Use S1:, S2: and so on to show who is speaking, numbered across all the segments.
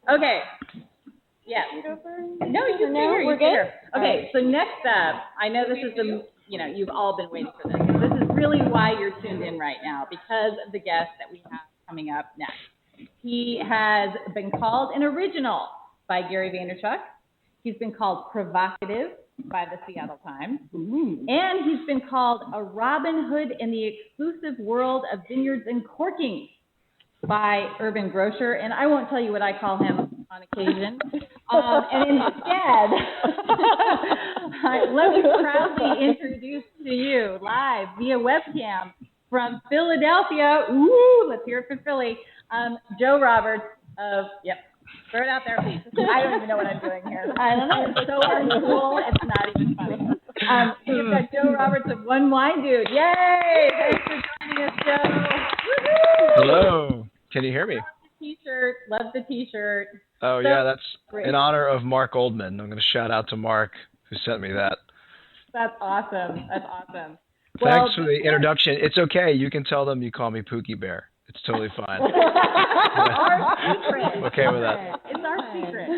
S1: Okay. Yeah. No, you can stay here.
S2: We're good?
S1: Okay, so next up, I know this is you've all been waiting for this. This is really why you're tuned in right now, because of the guest that we have coming up next. He has been called an original by Gary Vaynerchuk. He's been called provocative by the Seattle Times. And he's been called a Robin Hood in the exclusive world of vineyards and corking by Urban Grocer. And I won't tell you what I call him on occasion. And instead, let me proudly introduce to you live via webcam from Philadelphia. Ooh, let's hear it for Philly. Joe Roberts of, throw it out there, please. I don't even know what I'm doing here. I don't know. It's so uncool. It's not even funny. So we've got Joe Roberts of 1WineDude. Yay! Thanks for joining us, Joe. Woo-hoo!
S3: Hello. Can you hear me?
S1: Love the T-shirt.
S3: Oh, so, yeah, that's great. In honor of Mark Oldman. I'm going to shout out to Mark who sent me that.
S1: That's awesome.
S3: Thanks for the introduction. It's okay. You can tell them you call me Pookie Bear. It's totally fine.
S1: Our secret.
S3: Okay with that.
S1: It's our secret.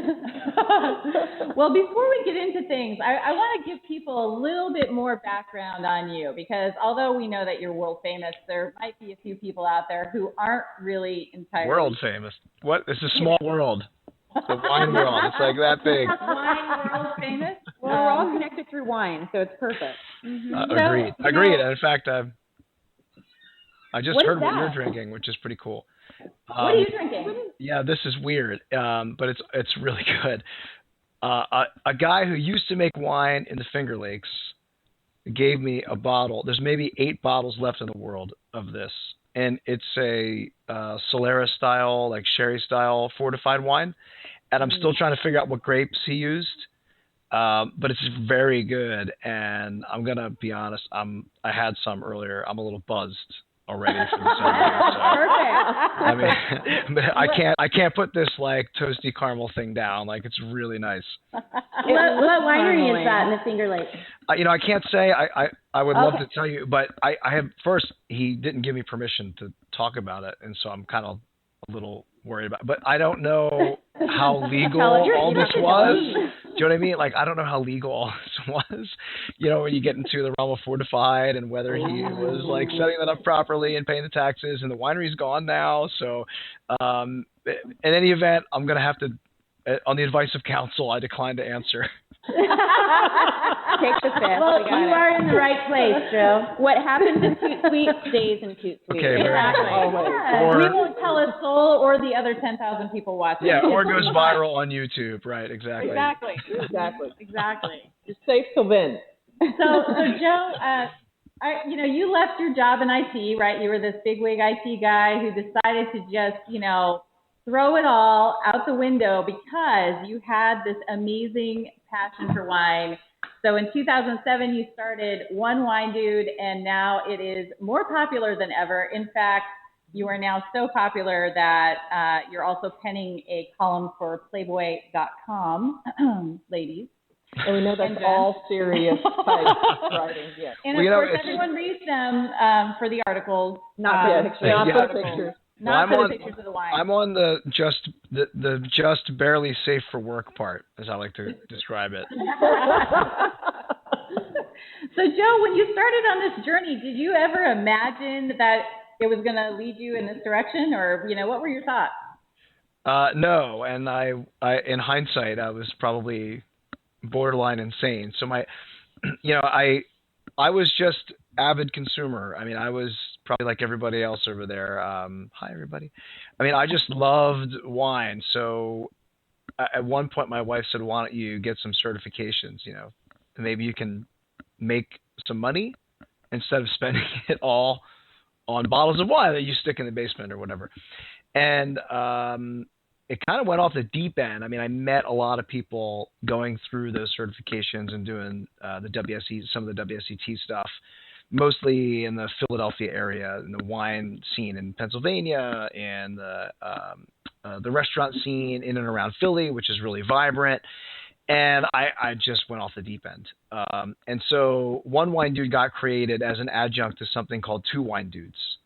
S1: Well, before we get into things, I want to give people a little bit more background on you, because although we know that you're world famous, there might be a few people out there who aren't really entirely
S3: world famous. What? It's a small world. The wine world. It's like that big.
S1: Wine world famous.
S2: Well, we're all connected through wine, so it's perfect.
S3: Agreed. In fact, I just heard what you're drinking, which is pretty cool.
S1: What are you drinking?
S3: Yeah, this is weird, but it's really good. A guy who used to make wine in the Finger Lakes gave me a bottle. There's maybe 8 bottles left in the world of this, and it's a Solera style, like sherry style fortified wine. And I'm still trying to figure out what grapes he used, but it's very good. And I'm gonna be honest, I had some earlier. I'm a little buzzed already for this interview. So,
S1: perfect.
S3: I mean, I can't put this like toasty caramel thing down. Like, it's really nice.
S2: What winery is that in the Finger Lakes?
S3: I can't say. I would love to tell you, but I have first. He didn't give me permission to talk about it, and so I'm kind of a little worried about it. But I don't know how legal all this was. Do you know what I mean? Like, I don't know how legal all this was. You know, when you get into the realm of fortified and whether he was like setting that up properly and paying the taxes, and the winery's gone now. So, in any event, I'm going to have to, on the advice of counsel, I decline to answer.
S2: Take the fifth.
S1: Well, you are in the right place, Joe.
S2: What happens in ToutSuite stays in ToutSuite.
S3: Okay,
S1: exactly. We won't tell a soul or the other 10,000 people watching.
S3: Yeah, or goes viral on YouTube. Right, exactly.
S1: Exactly.
S4: You're safe till then.
S1: So Joe, you left your job in IT, right? You were this bigwig IT guy who decided to just, throw it all out the window because you had this amazing passion for wine. So in 2007, you started 1WineDude, and now it is more popular than ever. In fact, you are now so popular that you're also penning a column for Playboy.com, ladies.
S4: And we know that's all serious type writing. Yes.
S1: And of course, everyone reads them for the articles.
S4: Not for the pictures.
S1: Not for the pictures of the wine.
S3: I'm on the just barely safe for work part, as I like to describe it.
S1: So, Joe, when you started on this journey, did you ever imagine that it was going to lead you in this direction, or what were your thoughts?
S3: No, and I in hindsight, I was probably borderline insane. So I was just avid consumer. I mean, I was probably like everybody else over there. Hi, everybody. I mean, I just loved wine. So at one point, my wife said, "Why don't you get some certifications? Maybe you can make some money instead of spending it all on bottles of wine that you stick in the basement or whatever." And it kind of went off the deep end. I mean, I met a lot of people going through those certifications and doing some of the WSET stuff, mostly in the Philadelphia area, in the wine scene in Pennsylvania, and the restaurant scene in and around Philly, which is really vibrant. And I just went off the deep end. And so 1WineDude got created as an adjunct to something called 2WineDudes.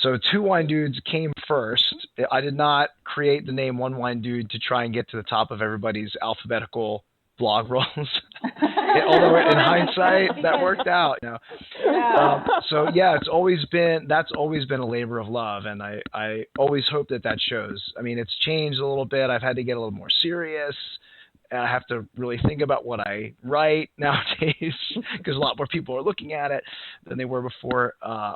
S3: So 2WineDudes came first. I did not create the name 1WineDude to try and get to the top of everybody's alphabetical blog rolls. Although in hindsight, that worked out. So yeah, that's always been a labor of love, and I always hope that shows. I mean, it's changed a little bit. I've had to get a little more serious. I have to really think about what I write nowadays because a lot more people are looking at it than they were before.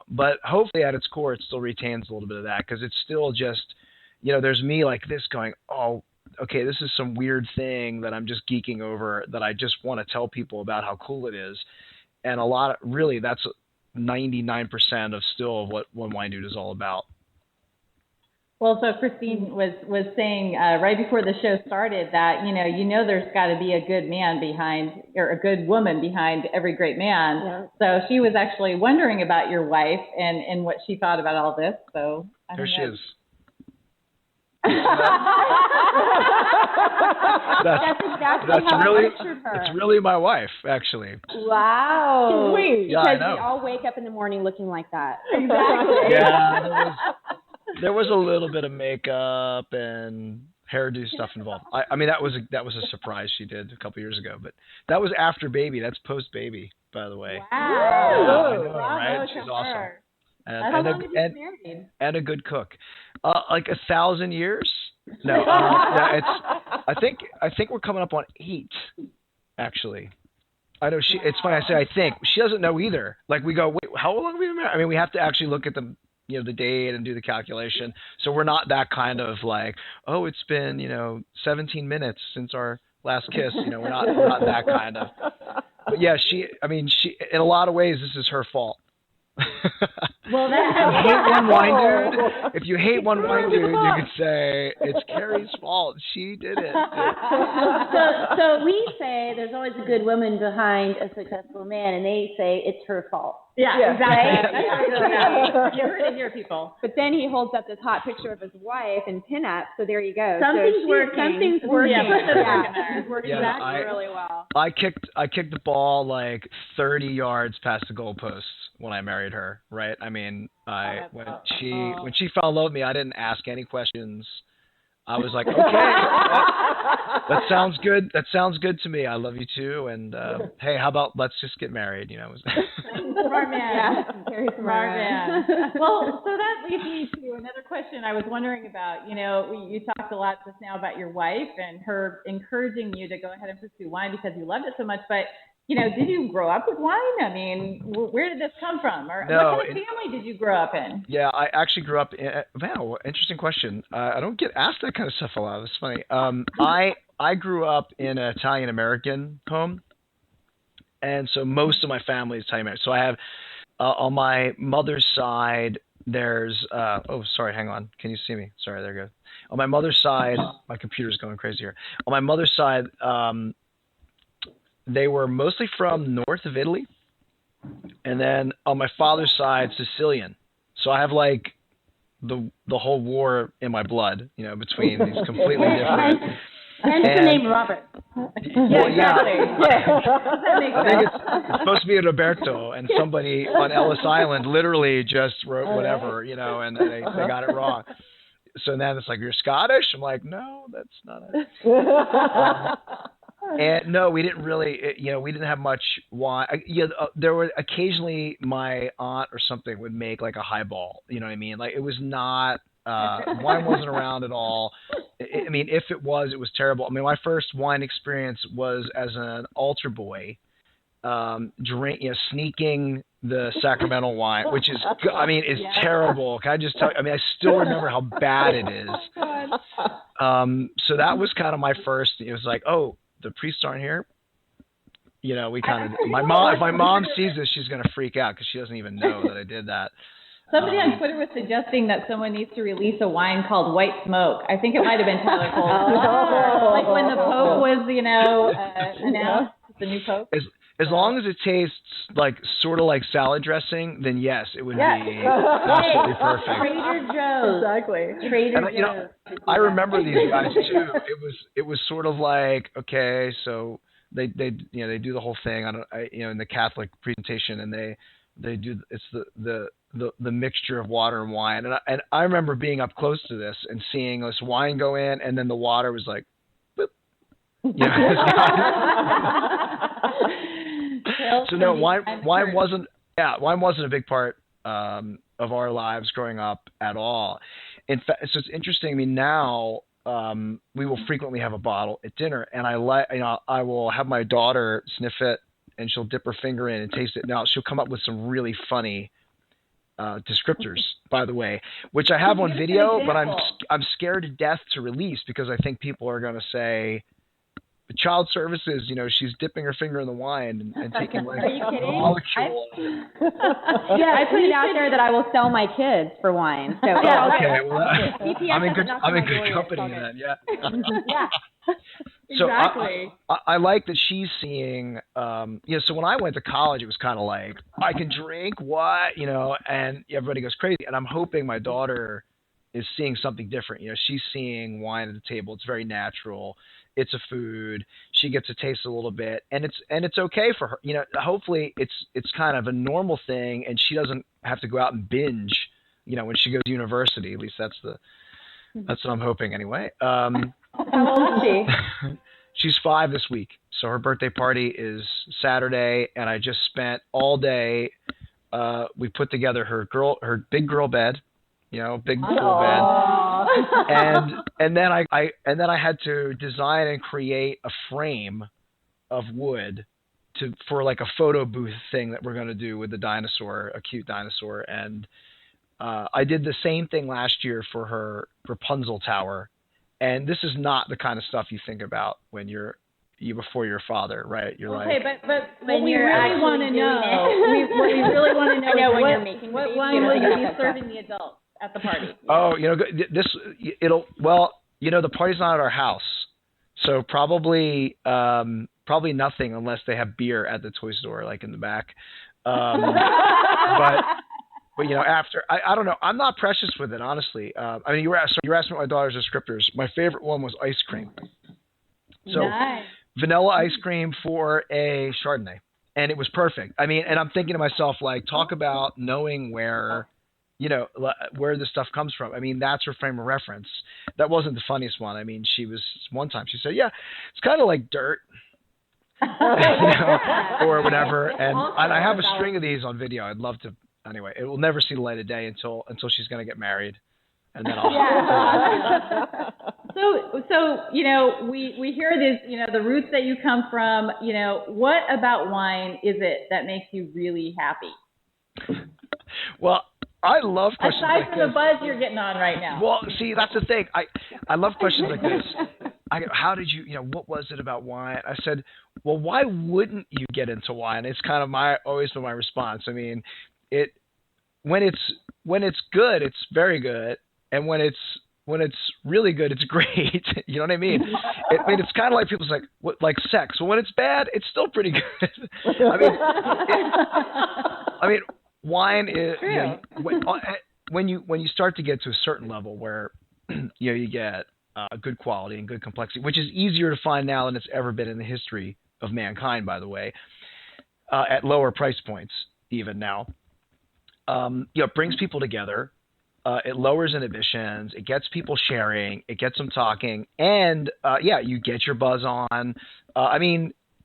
S3: But hopefully at its core, it still retains a little bit of that because it's still just, there's me like this going, oh, okay, this is some weird thing that I'm just geeking over that I just want to tell people about how cool it is. And that's 99% of what 1WineDude is all about.
S1: Well, so Christine was saying right before the show started that, there's got to be a good man behind, or a good woman behind every great man.
S2: Yeah.
S1: So she was actually wondering about your wife and what she thought about all this. So
S3: there she is.
S2: That's exactly how I pictured her.
S3: It's really my wife, actually.
S2: Wow.
S4: Sweet.
S3: Yeah,
S2: because
S3: I know.
S2: we all wake up in the morning looking like that.
S1: Exactly.
S3: Yeah, there was a little bit of makeup and hairdo stuff involved. I mean, that was a surprise she did a couple years ago, but that was after baby. That's post baby, by the way.
S1: Wow.
S3: I know,
S1: Bravo
S3: right?
S1: to
S3: She's
S1: her.
S3: awesome.
S1: How long have you been married?
S3: And a good cook. Like 1,000 years? No, I think we're coming up on 8, actually. I know it's funny I say I think. She doesn't know either. Like we go, wait, how long have we been married? I mean, we have to actually look at the date and do the calculation. So we're not that kind of like, oh, it's been, 17 minutes since our last kiss. We're not that kind of. But yeah, she in a lot of ways this is her fault.
S1: Well,
S3: if you hate 1WineDude, you could say it's Carrie's fault. She did it.
S2: So we say there's always a good woman behind a successful man, and they say it's her fault.
S1: Yeah, exactly.
S2: Right?
S1: You heard it here, people.
S2: But then he holds up this hot picture of his wife in pinup, so there you go.
S1: Something's working.
S2: Something's working.
S1: Yeah,
S2: It's working really well.
S3: I kicked the ball like 30 yards past the goalposts when I married her, right? I mean, when she fell in love with me, I didn't ask any questions. I was like, okay, that sounds good. That sounds good to me. I love you too. And hey, how about let's just get married?
S1: Smart man. Very smart man. Well, so that leads me to another question I was wondering about. You talked a lot just now about your wife and her encouraging you to go ahead and pursue wine because you loved it so much. But did you grow up with wine? I mean, where did this come from? Or what kind of family did you grow up in?
S3: Yeah, I actually grew up in, wow, interesting question. I don't get asked that kind of stuff a lot. It's funny. I grew up in an Italian-American home, and so most of my family is Italian-American. So I have, on my mother's side, there's, sorry, hang on. Can you see me? Sorry, there you go. On my mother's side, my computer's going crazy here. On my mother's side, they were mostly from north of Italy, and then on my father's side, Sicilian. So I have like the whole war in my blood, between these completely different.
S2: And the name Robert.
S3: Well, yeah. I think it's supposed to be Roberto, and somebody on Ellis Island literally just wrote whatever, and they got it wrong. So then it's like, you're Scottish? I'm like, no, that's not it. And no, we didn't really, we didn't have much wine. There were occasionally my aunt or something would make like a highball. You know what I mean? Like it was not, wine wasn't around at all. I mean, if it was terrible. I mean, my first wine experience was as an altar boy, sneaking the sacramental wine, which is, is terrible. Can I just tell you? I still remember how bad it is. So that was kind of my first, it was like, oh, the priests aren't here. We kind of, if my mom sees this, she's going to freak out because she doesn't even know that I did that.
S1: Somebody on Twitter was suggesting that someone needs to release a wine called White Smoke. I think it might have been Tyler Cole. Like when the Pope was, announced, the new Pope.
S3: As long as it tastes like sort of like salad dressing, then yes, it would be absolutely perfect.
S2: Trader Joe's.
S4: Exactly.
S2: Trader Joe's.
S3: I remember these guys too. It was sort of like, okay, so they do the whole thing in the Catholic presentation, and they They do. It's the mixture of water and wine, and I remember being up close to this and seeing this wine go in, and then the water was like, boop. You know, so no, wine wasn't a big part of our lives growing up at all. In fact, so it's interesting. I mean, now we will frequently have a bottle at dinner, and I will have my daughter sniff it, and she'll dip her finger in and taste it. Now she'll come up with some really funny descriptors, by the way, which I have on video, but I'm scared to death to release because I think people are going to say, the child services, you know, she's dipping her finger in the wine and taking like a molecule.
S2: I put it out there that I will sell my kids for wine. So
S3: okay, well, I'm in good company then. Yeah.
S2: Yeah.
S1: Exactly.
S3: So I like that she's seeing. So when I went to college, it was kind of like, I can drink what, you know, and everybody goes crazy. And I'm hoping my daughter is seeing something different. You know, she's seeing wine at the table. It's very natural. It's a food. She gets to taste a little bit, and it's okay for her. You know, hopefully it's kind of a normal thing, and she doesn't have to go out and binge. You know, when she goes to university, at least that's what I'm hoping anyway.
S2: How old is she?
S3: She's 5 this week, so her birthday party is Saturday, and I just spent all day. We put together her big girl bed. You know, big full bed, and then I had to design and create a frame of wood for like a photo booth thing that we're going to do with the dinosaur, a cute dinosaur, and I did the same thing last year for her Rapunzel tower, and this is not the kind of stuff you think about when you're before your father, right? You're
S1: okay,
S3: like,
S1: but what we really want to know, what we really want to know is
S2: when you're making
S1: what wine will you be serving the adults at the party?
S3: Oh, you know, the party's not at our house, so probably nothing unless they have beer at the toy store, like in the back. But you know, after I don't know, I'm not precious with it, honestly. I mean, you were asking my daughter's descriptors. My favorite one was ice cream. So
S1: nice.
S3: Vanilla ice cream for a Chardonnay, and it was perfect. I mean, and I'm thinking to myself, like, talk about knowing where this stuff comes from. I mean, that's her frame of reference. That wasn't the funniest one. I mean, one time she said, yeah, it's kind of like dirt, or whatever. And I have a string of these on video. I'd love to. Anyway, it will never see the light of day until she's going to get married. And then I'll.
S1: Yeah. So you know, we hear this, you know, the roots that you come from. You know, what about wine is it that makes you really happy?
S3: Well, I love questions like this.
S1: Aside from the buzz you're getting on right now.
S3: Well, see, that's the thing. I love questions like this. How did you know, what was it about wine? I said, well, why wouldn't you get into wine? It's kind of always been my response. I mean, when it's good, it's very good, and when it's really good, it's great. You know what I mean? It's kind of like people's like sex. Well, when it's bad, it's still pretty good. I mean, wine is, you know, when you start to get to a certain level where you get good quality and good complexity, which is easier to find now than it's ever been in the history of mankind, by the way, at lower price points even now. It brings people together. It lowers inhibitions. It gets people sharing. It gets them talking, and you get your buzz on.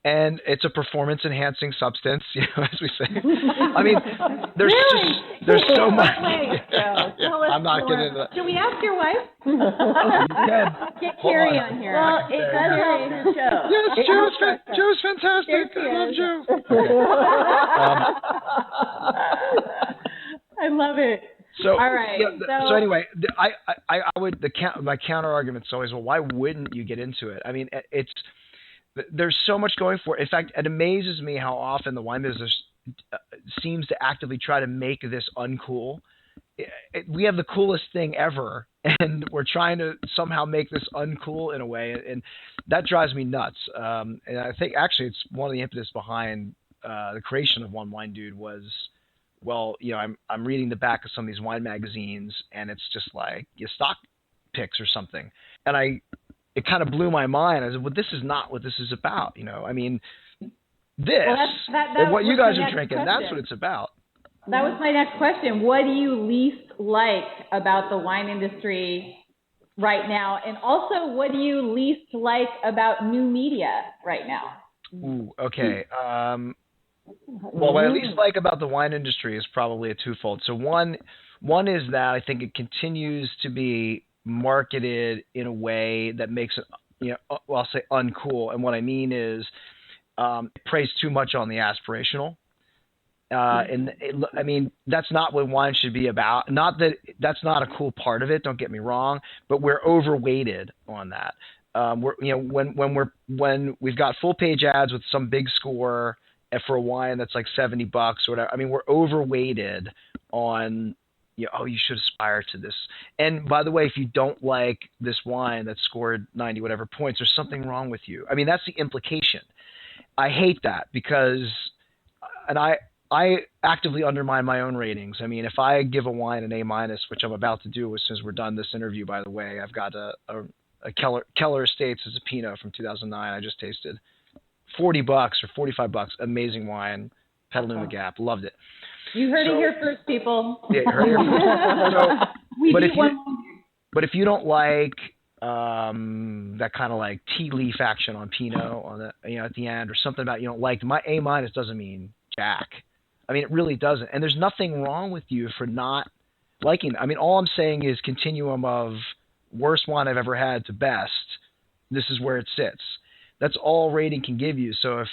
S3: And it's a performance-enhancing substance, you know, as we say. I mean, there's so much. I'm not getting into that.
S1: Can we ask your wife?
S2: Get Carrie on here. Well, it does help the show.
S3: Yes, Joe's fantastic. I love Joe.
S1: I love it.
S3: So,
S1: all right.
S3: So anyway, my counter argument is always, well, why wouldn't you get into it? I mean, there's so much going for it. In fact, it amazes me how often the wine business seems to actively try to make this uncool. We have the coolest thing ever, and we're trying to somehow make this uncool in a way, and that drives me nuts. And I think actually it's one of the impetus behind the creation of 1WineDude was, well, you know, I'm reading the back of some of these wine magazines, and it's just like stock picks or something, and it kind of blew my mind. I said, well, this is not what this is about. You know, I mean, what you guys are drinking, that's what it's about.
S1: that was my next question. What do you least like about the wine industry right now? And also, what do you least like about new media right now?
S3: Ooh, okay. Well, what I least like about the wine industry is probably a twofold. So one is that I think it continues to be marketed in a way that makes it, well, I'll say uncool. And what I mean is it preys too much on the aspirational. I mean, that's not what wine should be about. Not that that's not a cool part of it. Don't get me wrong, but we're overweighted on that. When we've got full page ads with some big score for a wine that's like $70 or whatever. I mean, we're overweighted on, oh, you should aspire to this. And by the way, if you don't like this wine that scored 90 whatever points, there's something wrong with you. I mean, that's the implication. I hate that because, and I actively undermine my own ratings. I mean, if I give a wine an A-, which I'm about to do as soon as we're done this interview, by the way, I've got a Keller Estates is a Pinot from 2009 I just tasted. $40 or $45, amazing wine, Petaluma Gap, loved it.
S1: You heard it here first, people.
S3: Yeah, you heard it here first. But if you don't like that kind of like tea leaf action on Pinot on the, at the end, or something about you don't like, my A- doesn't mean jack. I mean, it really doesn't. And there's nothing wrong with you for not liking it. I mean, all I'm saying is continuum of worst wine I've ever had to best. This is where it sits. That's all rating can give you. So if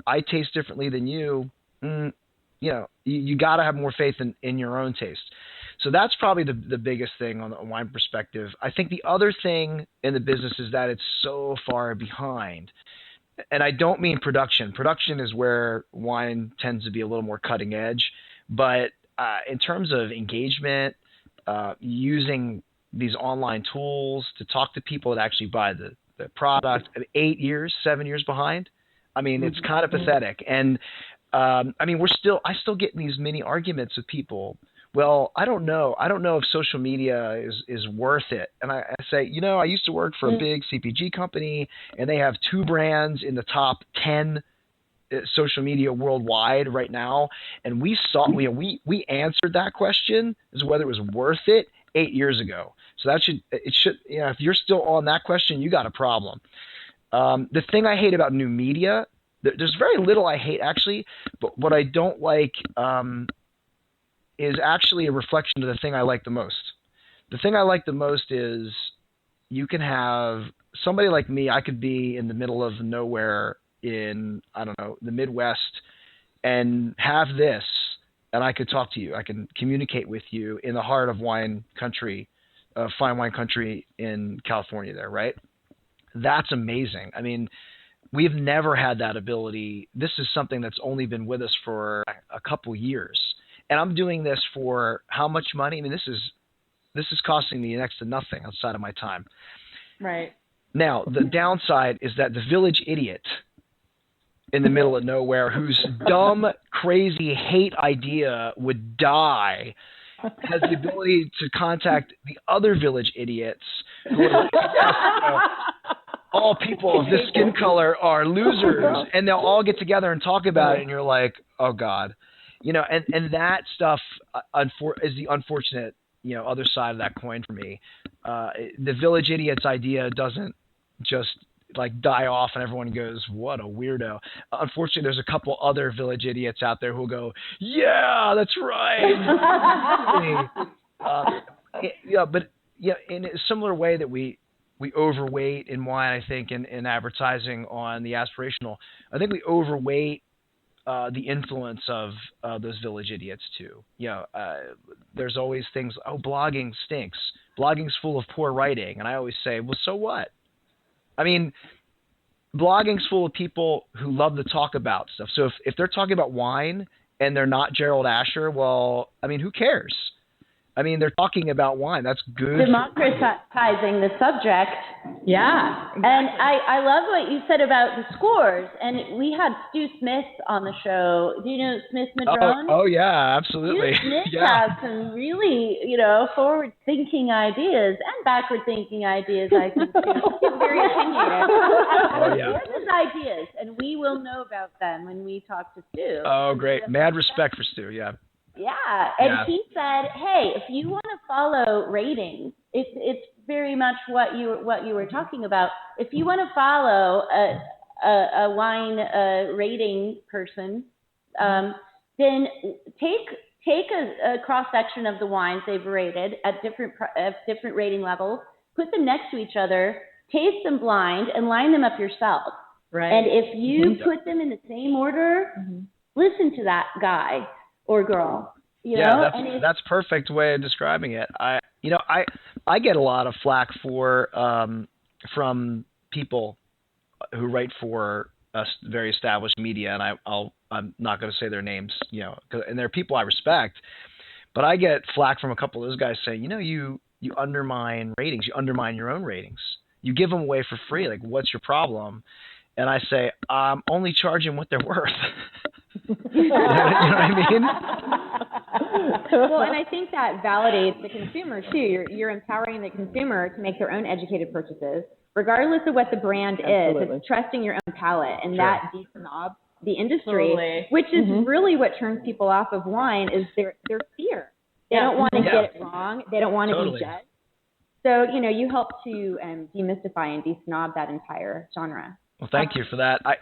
S3: I taste differently than you, you got to have more faith in your own taste. So that's probably the biggest thing on the wine perspective. I think the other thing in the business is that it's so far behind. And I don't mean production. Production is where wine tends to be a little more cutting edge. But in terms of engagement, using these online tools to talk to people that actually buy the product, 8 years, 7 years behind. I mean, it's kind of pathetic. And I mean, I still get these mini arguments with people. Well, I don't know if social media is worth it. And I say, I used to work for a big CPG company, and they have 2 brands in the top 10 social media worldwide right now. And we answered that question as whether it was worth it 8 years ago. So if you're still on that question, you got a problem. The thing I hate about new media, there's very little I hate actually, but what I don't like is actually a reflection of the thing I like the most. The thing I like the most is you can have somebody like me. I could be in the middle of nowhere in, I don't know, the Midwest and have this, and I could talk to you. I can communicate with you in the heart of wine country, fine wine country in California there, right? That's amazing. I mean, we've never had that ability. This is something that's only been with us for a couple years. And I'm doing this for how much money? I mean, this is costing me next to nothing outside of my time.
S1: Right.
S3: Now, the downside is that the village idiot in the middle of nowhere whose dumb, crazy hate idea would die has the ability to contact the other village idiots who are like, all people of this skin color are losers, and they'll all get together and talk about it, and you're like, oh God. And that stuff is the unfortunate, other side of that coin for me. The village idiot's idea doesn't just like die off and everyone goes, what a weirdo. Unfortunately, there's a couple other village idiots out there who will go, yeah, that's right. But in a similar way that we overweight in wine, I think, in advertising on the aspirational, I think we overweight the influence of those village idiots too. There's always things, blogging stinks. Blogging's full of poor writing. And I always say, well, so what? I mean, blogging's full of people who love to talk about stuff. So if they're talking about wine and they're not Gerald Asher, well, I mean, who cares? I mean, they're talking about wine. That's good.
S2: Democratizing the subject.
S1: Yeah. Exactly.
S2: And I love what you said about the scores. And we had Stu Smith on the show. Do you know Smith Madrone?
S3: Oh yeah, absolutely.
S2: Stu Smith has some really, forward-thinking ideas and backward-thinking ideas, I think, too. He's very opinionated.
S3: Oh, yeah.
S2: He has his ideas, and we will know about them when we talk to Stu.
S3: Oh, great. Mad respect for Stu, yeah.
S2: Yeah, and he said, "Hey, if you want to follow ratings, it's very much what you were talking about. If you want to follow a wine rating person, then take a cross section of the wines they've rated at different rating levels, put them next to each other, taste them blind, and line them up yourself. Right. And if you put them in the same order, listen to that guy or girl." You know?
S3: That's perfect way of describing it. I get a lot of flack from people who write for very established media, and I'm not going to say their names, and they're people I respect, but I get flack from a couple of those guys saying, you undermine ratings, you undermine your own ratings, you give them away for free. Like, what's your problem? And I say, I'm only charging what they're worth. You know what I mean?
S5: Well, and I think that validates the consumer too. You're empowering the consumer to make their own educated purchases, regardless of what the brand is. It's trusting your own palate, and that de-snob the industry, which is really what turns people off of wine is their fear. They don't want to get it wrong. They don't want to be judged. So you help to demystify and de-snob that entire genre.
S3: Well, thank you for that. I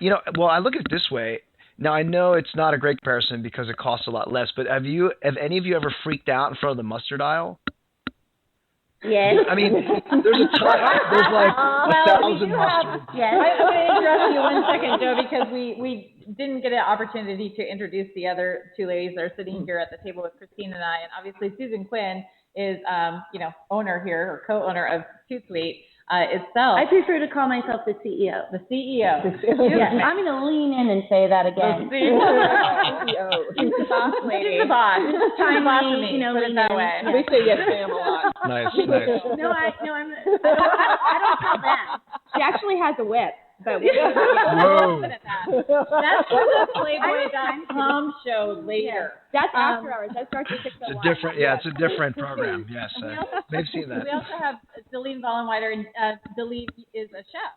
S3: look at it this way. Now, I know it's not a great comparison because it costs a lot less, but have any of you ever freaked out in front of the mustard aisle?
S2: Yes.
S3: I mean, there's a ton. There's like 1,000 mustards.
S1: Yes. I'm going to interrupt you 1 second, Joe, because we didn't get an opportunity to introduce the other two ladies that are sitting here at the table with Christine and I, and obviously Susan Quinn is, owner here or co-owner of ToutSuite. Itself.
S2: I prefer to call myself the CEO.
S1: The CEO.
S2: Yes, I'm going to lean in and say that again.
S1: The CEO. She's the boss lady. She's the boss. Time boss to me. Put it that way.
S4: We say yes, ma'am, a lot.
S3: Nice.
S5: I don't tell them. She actually has a whip. But
S3: whoa.
S1: That's for the Playboy.com show later.
S5: That's after hours. That starts at 6:01.
S3: It's a different program. Yes, they've seen that.
S1: We also have Delene Vollenweider, and Delene is a chef.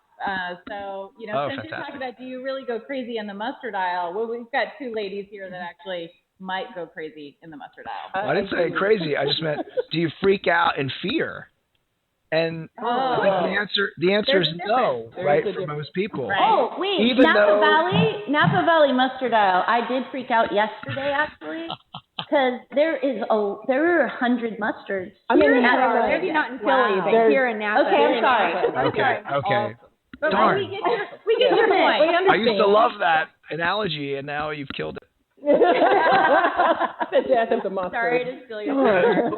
S1: So since
S3: fantastic.
S1: you're talking about, do you really go crazy in the mustard aisle? Well, we've got two ladies here that actually might go crazy in the mustard aisle.
S3: Well, I didn't say crazy. I just meant, do you freak out in fear? And I think the answer is no, right, for most people.
S1: Right.
S2: Oh, wait, Napa Valley mustard aisle. I did freak out yesterday, actually, because there are 100 mustards.
S5: Maybe not in Philly, but here in Napa.
S2: Okay, I'm sorry.
S3: Okay.
S1: But
S3: Darn.
S1: we get your point.
S3: I used to love that analogy, and now you've killed it.
S4: The death of the mustard.
S5: Sorry to steal your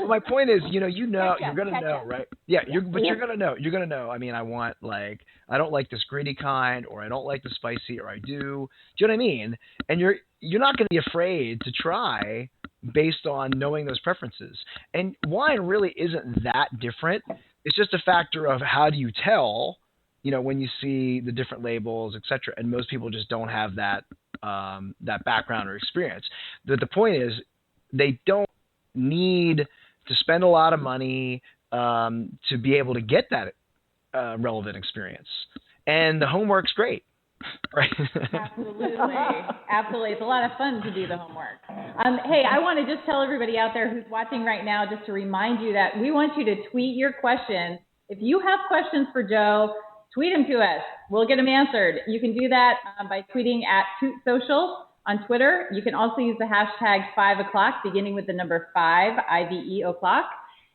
S3: my point is, you're gonna know, right? Yeah, you're gonna know. You're gonna know. I mean, I don't like this gritty kind, or I don't like the spicy, or I do. Do you know what I mean? And you're not gonna be afraid to try based on knowing those preferences. And wine really isn't that different. It's just a factor of how do you tell, when you see the different labels, etc. And most people just don't have that background or experience. The point is, they don't need to spend a lot of money to be able to get that relevant experience. And the homework's great, right?
S1: Absolutely. It's a lot of fun to do the homework. Hey, I want to just tell everybody out there who's watching right now, just to remind you that we want you to tweet your questions. If you have questions for Joe, tweet them to us. We'll get them answered. You can do that by tweeting at ToutSocial on Twitter. You can also use the hashtag 5 o'clock, beginning with the number 5, IVE o'clock.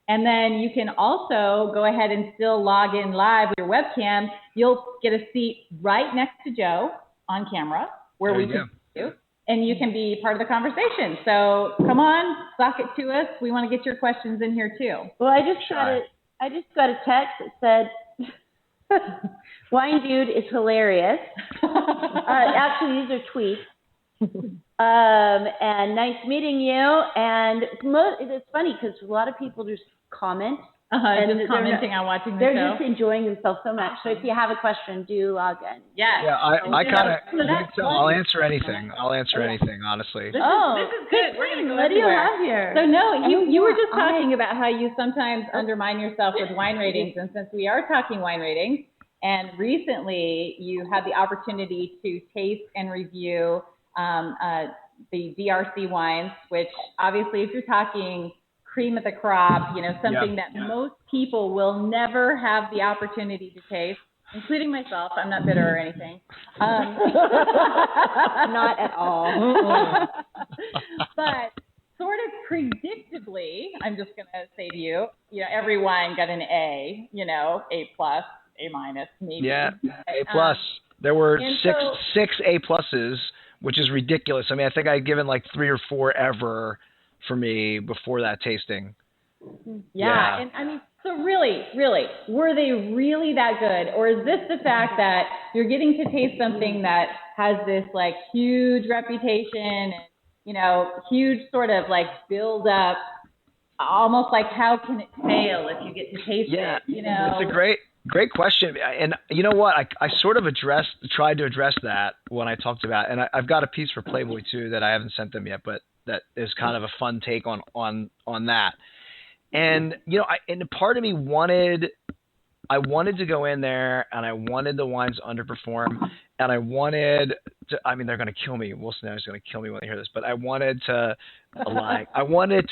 S1: And then you can also go ahead and still log in live with your webcam. You'll get a seat right next to Joe on camera where we can see you. And you can be part of the conversation. So come on, sock it to us. We want to get your questions in here too.
S2: Well, I just got a text that said, "WineDude is hilarious." Actually, these are tweets. And nice meeting you. And it's funny because a lot of people just comment.
S1: And just commenting on watching the show.
S2: They're just enjoying themselves so much. So if you have a question, do log in.
S1: Yes.
S3: Yeah, I kind of, I'll answer anything. Honestly.
S1: This is good. We're going to go
S2: What do you have here?
S1: So you were just talking about how you sometimes undermine yourself with wine ratings. And since we are talking wine ratings, and recently you had the opportunity to taste and review the DRC wines, which obviously if you're talking cream of the crop, something that most people will never have the opportunity to taste, including myself. I'm not bitter or anything.
S5: Not at all.
S1: But sort of predictably, I'm just going to say to you, every wine got an A, A plus, A minus, maybe.
S3: Yeah, A plus. There were six A pluses, which is ridiculous. I mean, I think I had given like 3 or 4 ever for me before that tasting.
S1: Yeah. And I mean, so really, were they really that good? Or is this the fact that you're getting to taste something that has this like huge reputation and, huge sort of like build up, almost like how can it fail if you get to taste it,
S3: It's a great question. And you know what? I sort of tried to address that when I talked about, and I've got a piece for Playboy too that I haven't sent them yet, but that is kind of a fun take on that. And, and part of me wanted to go in there and I wanted the wines to underperform and I wanted to, I mean, they're going to kill me. Wilson is going to kill me when they hear this, but I wanted to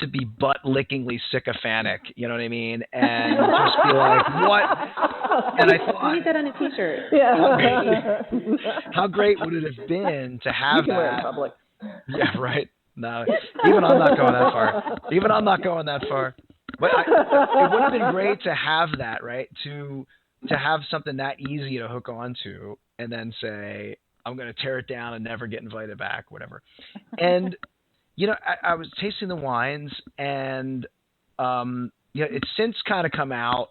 S3: be butt-lickingly sycophantic, you know what I mean? And just be like, what? And I thought,
S5: we need that on a t-shirt.
S4: Yeah.
S3: how great would it have been to have
S4: You can wear it in
S3: that?
S4: public.
S3: Yeah, right. No, even I'm not going that far. But it would have been great to have that, right? To have something that easy to hook onto and then say, I'm going to tear it down and never get invited back, whatever. And, I was tasting the wines and, it's since kind of come out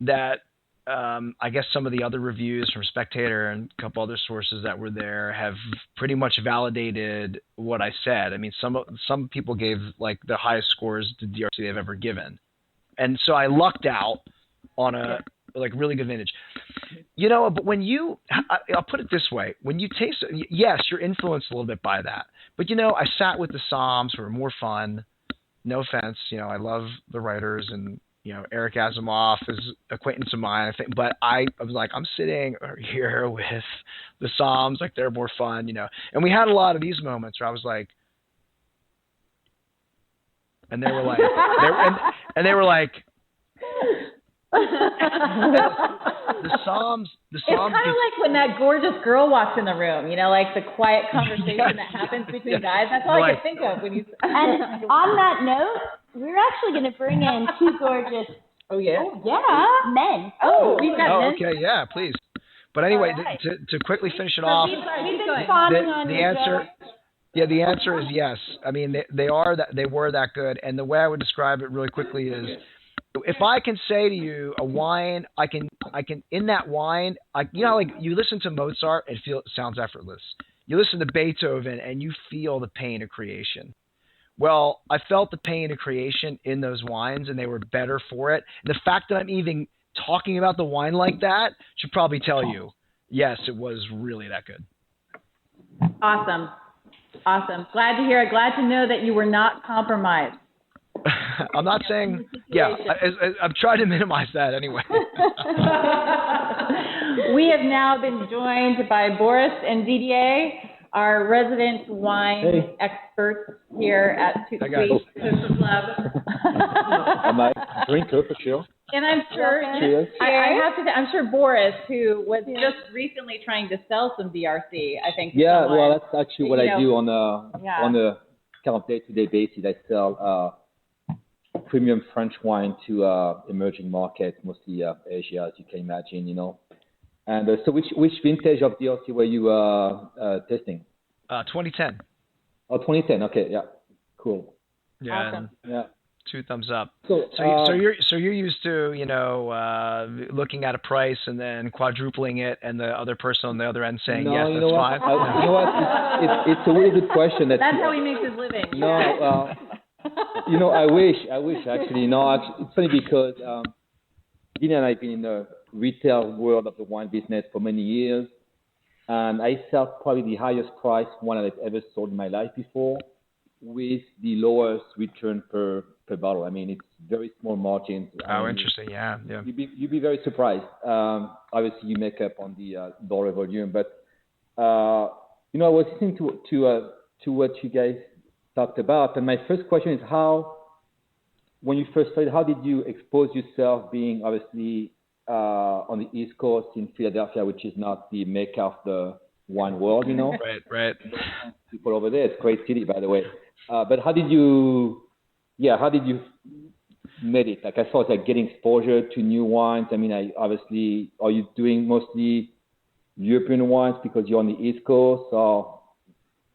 S3: that I guess some of the other reviews from Spectator and a couple other sources that were there have pretty much validated what I said. I mean, some people gave like the highest scores to DRC they've ever given. And so I lucked out on a like really good vintage. But when I'll put it this way, when you taste, yes, you're influenced a little bit by that. But, I sat with the Somms who were more fun. No offense. I love the writers and, Eric Asimov is acquaintance of mine, I think. But I was like, I'm sitting here with the Somms, like they're more fun, And we had a lot of these moments where I was like, and they were like, they were like, the Somms.
S1: It's kind of like when that gorgeous girl walks in the room, like the quiet conversation that happens between guys. That's all I could think of when you.
S2: And on that note, we're actually going to bring in 2 gorgeous.
S4: Oh yeah.
S2: Men.
S1: Oh, we've got men.
S3: Okay, yeah, please. But anyway,
S2: right.
S3: to quickly finish it off,
S2: We've been spawning on
S3: the
S2: you,
S3: answer.
S2: Joe.
S3: Yeah, the answer is yes. I mean, they were that good. And the way I would describe it really quickly is, if I can say to you a wine, I can in that wine, like you listen to Mozart and it sounds effortless. You listen to Beethoven and you feel the pain of creation. Well, I felt the pain of creation in those wines and they were better for it. And the fact that I'm even talking about the wine like that should probably tell you, yes, it was really that good.
S1: Awesome. Glad to hear it. Glad to know that you were not compromised.
S3: I'm not saying, I'm trying to minimize that anyway.
S1: We have now been joined by Boris and Didier, our resident wine experts here at ToutSuite Coastal Club.
S6: I might drink her for sure.
S1: And I'm sure, I have to say, I'm sure Boris, who was just recently trying to sell some DRC, I think.
S6: Yeah, well, that's actually what I do on a kind of day-to-day basis. I sell premium French wine to emerging markets, mostly Asia, as you can imagine, And so which vintage of DRC were you testing?
S3: 2010.
S6: Oh, 2010. Okay, yeah, cool.
S3: Yeah,
S1: awesome.
S3: Yeah. 2 thumbs up.
S6: So
S3: you're used to looking at a price and then quadrupling it, and the other person on the other end saying yes, that's fine.
S6: You know what? It's a really good question.
S1: That's how he makes his living.
S6: No, I wish actually. No, actually, it's funny because Dina and I have been in the retail world of the wine business for many years, and I sell probably the highest price wine I've ever sold in my life before, with the lowest return per bottle. I mean, it's very small margins.
S3: Oh, interesting. Yeah.
S6: You'd be very surprised. Obviously, you make up on the dollar volume, but I was listening to to what you guys talked about. And my first question is when you first started, how did you expose yourself being obviously on the East Coast in Philadelphia, which is not the mecca of the wine world, you know?
S3: Right.
S6: People over there, it's a great city, by the way. But how did you met it? Like as far as like getting exposure to new wines, I mean, are you doing mostly European wines because you're on the East Coast or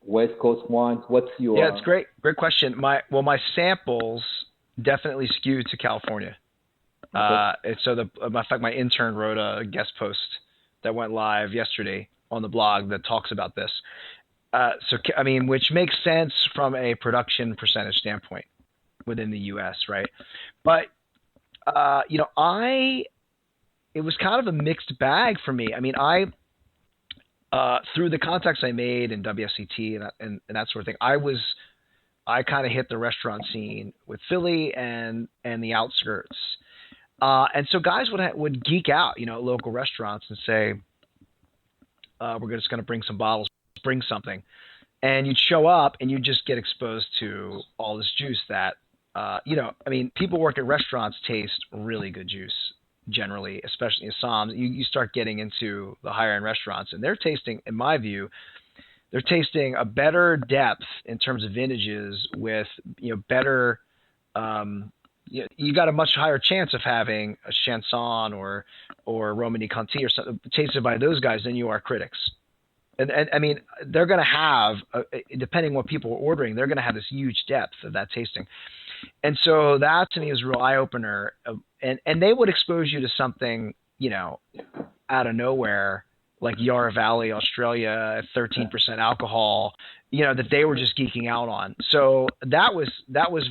S6: West Coast wines? What's your...
S3: Yeah, it's great question. My samples definitely skew to California.
S6: Okay.
S3: In fact, my intern wrote a guest post that went live yesterday on the blog that talks about this. Which makes sense from a production percentage standpoint within the U.S., right? But it was kind of a mixed bag for me. I mean, through the contacts I made in WSET and that sort of thing, I kind of hit the restaurant scene with Philly and the outskirts. And so guys would geek out, at local restaurants and say, we're just going to bring some bottles, bring something. And you'd show up and you'd just get exposed to all this juice that, people work at restaurants taste really good juice generally, especially in Assam. You start getting into the higher end restaurants and they're tasting, in my view, a better depth in terms of vintages with, better, you got a much higher chance of having a Chanson or Romani Conti or something tasted by those guys than you are critics. And I mean, they're going to have, depending on what people are ordering, they're going to have this huge depth of that tasting. And so that to me is a real eye opener. And they would expose you to something, out of nowhere, like Yarra Valley, Australia, 13% alcohol, that they were just geeking out on. So that was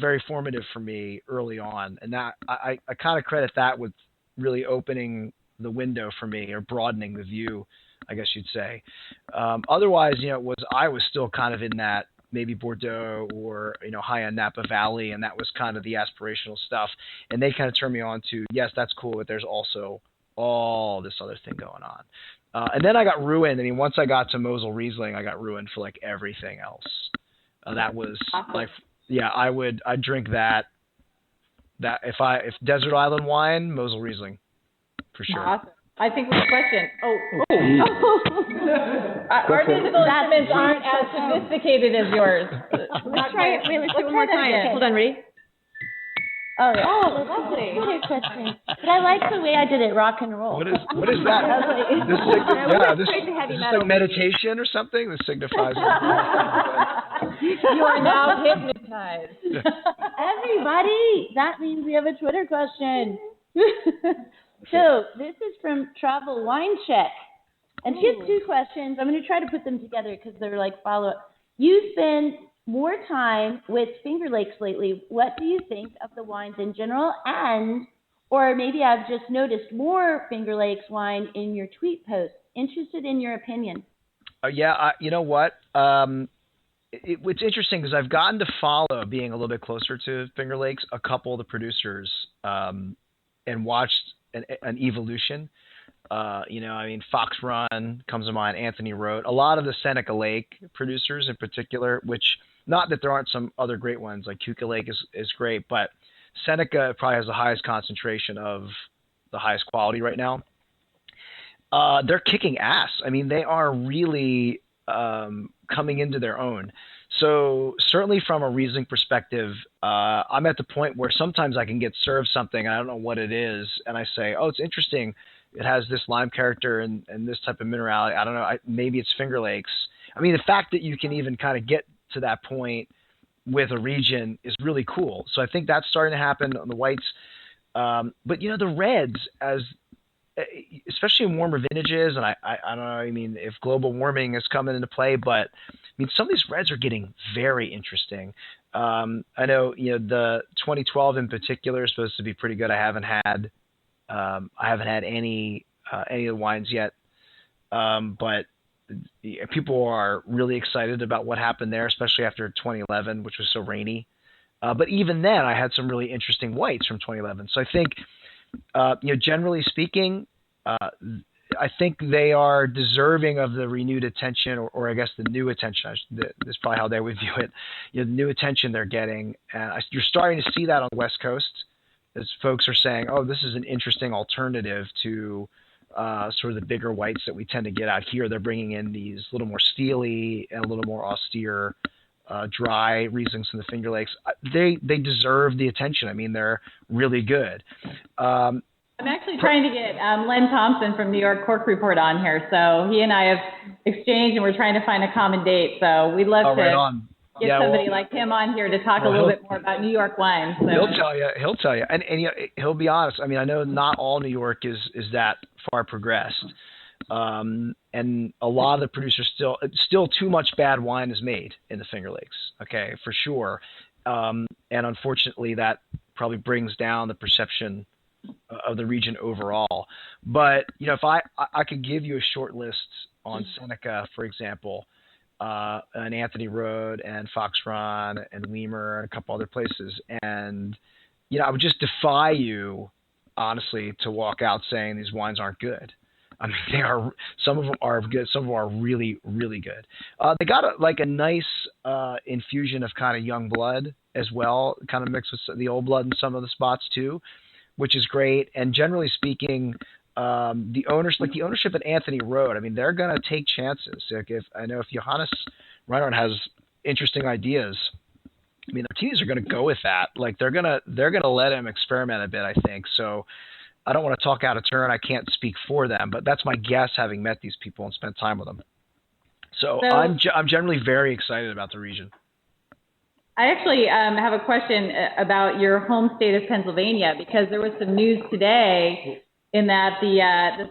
S3: very formative for me early on. And that I kind of credit that with really opening the window for me, or broadening the view, I guess you'd say. Otherwise, I was still kind of in that maybe Bordeaux or, high-end Napa Valley, and that was kind of the aspirational stuff. And they kind of turned me on to, yes, that's cool, but there's also all this other thing going on. And then I got ruined. I mean, once I got to Mosel Riesling, I got ruined for like everything else. That was like, yeah, I'd drink that if desert island wine, Mosel Riesling, for sure.
S1: Awesome. I think we have a question. Our digital instruments aren't as sophisticated as yours.
S5: Let's try it. Wait, let's do it one more time.
S2: again.
S5: Hold on, ready?
S2: Oh, yeah.
S1: Oh, lovely.
S2: Good question. But I like the way I did it, rock and roll.
S3: What is that? This is like meditation or something that signifies.
S1: You are now hypnotized.
S2: Everybody, that means we have a Twitter question. So this is from Travel Wine Check. And she has two questions. I'm going to try to put them together because they're like follow-up. You spend more time with Finger Lakes lately. What do you think of the wines in general? Or maybe I've just noticed more Finger Lakes wine in your tweet posts. Interested in your opinion.
S3: You know what? It's interesting because I've gotten to follow, being a little bit closer to Finger Lakes, a couple of the producers and watched an evolution. Fox Run comes to mind, Anthony Road, a lot of the Seneca Lake producers in particular, which, not that there aren't some other great ones, like Cuca Lake is great, but Seneca probably has the highest concentration of the highest quality right now. They're kicking ass. I mean, they are really coming into their own. So certainly from a Riesling perspective, I'm at the point where sometimes I can get served something, I don't know what it is, and I say, oh, it's interesting. It has this lime character and this type of minerality. I don't know. Maybe it's Finger Lakes. I mean, the fact that you can even kind of get to that point with a region is really cool. So I think that's starting to happen on the whites. But, the reds, especially in warmer vintages, and I don't know, I mean, if global warming is coming into play, but I mean, some of these reds are getting very interesting. I know, the 2012 in particular is supposed to be pretty good. I haven't had any of the wines yet, but people are really excited about what happened there, especially after 2011, which was so rainy. But even then, I had some really interesting whites from 2011. So I think, generally speaking, I think they are deserving of the renewed attention, or I guess the new attention. That's probably how they would view it. The new attention they're getting. You're starting to see that on the West Coast, as folks are saying, "Oh, this is an interesting alternative to sort of the bigger whites that we tend to get out here." They're bringing in these little more steely and a little more austere, dry Rieslings from the Finger Lakes. They deserve the attention. I mean, they're really good.
S1: I'm actually trying to get Len Thompson from New York Cork Report on here. So he and I have exchanged, and we're trying to find a common date. So we'd love to get somebody like him on here to talk a little bit more about New York wines. So.
S3: He'll tell you, and he'll be honest. I mean, I know not all New York is that far progressed, and a lot of the producers still too much bad wine is made in the Finger Lakes. Okay, for sure, and unfortunately that probably brings down the perception of the region overall. But if I could give you a short list on Seneca, for example, and Anthony Road and Fox Run and Weimer and a couple other places, and I would just defy you, honestly, to walk out saying these wines aren't good. I mean, they are. Some of them are good. Some of them are really, really good. They got a nice infusion of kind of young blood as well, kind of mixed with the old blood in some of the spots too, which is great. And generally speaking, the ownership at Anthony Road, I mean, they're going to take chances. Like if Johannes Reinhardt has interesting ideas, I mean, their teams are going to go with that. Like they're going to let him experiment a bit, I think. So I don't want to talk out of turn. I can't speak for them, but that's my guess, having met these people and spent time with them. So I'm generally very excited about the region.
S1: I actually have a question about your home state of Pennsylvania, because there was some news today in that the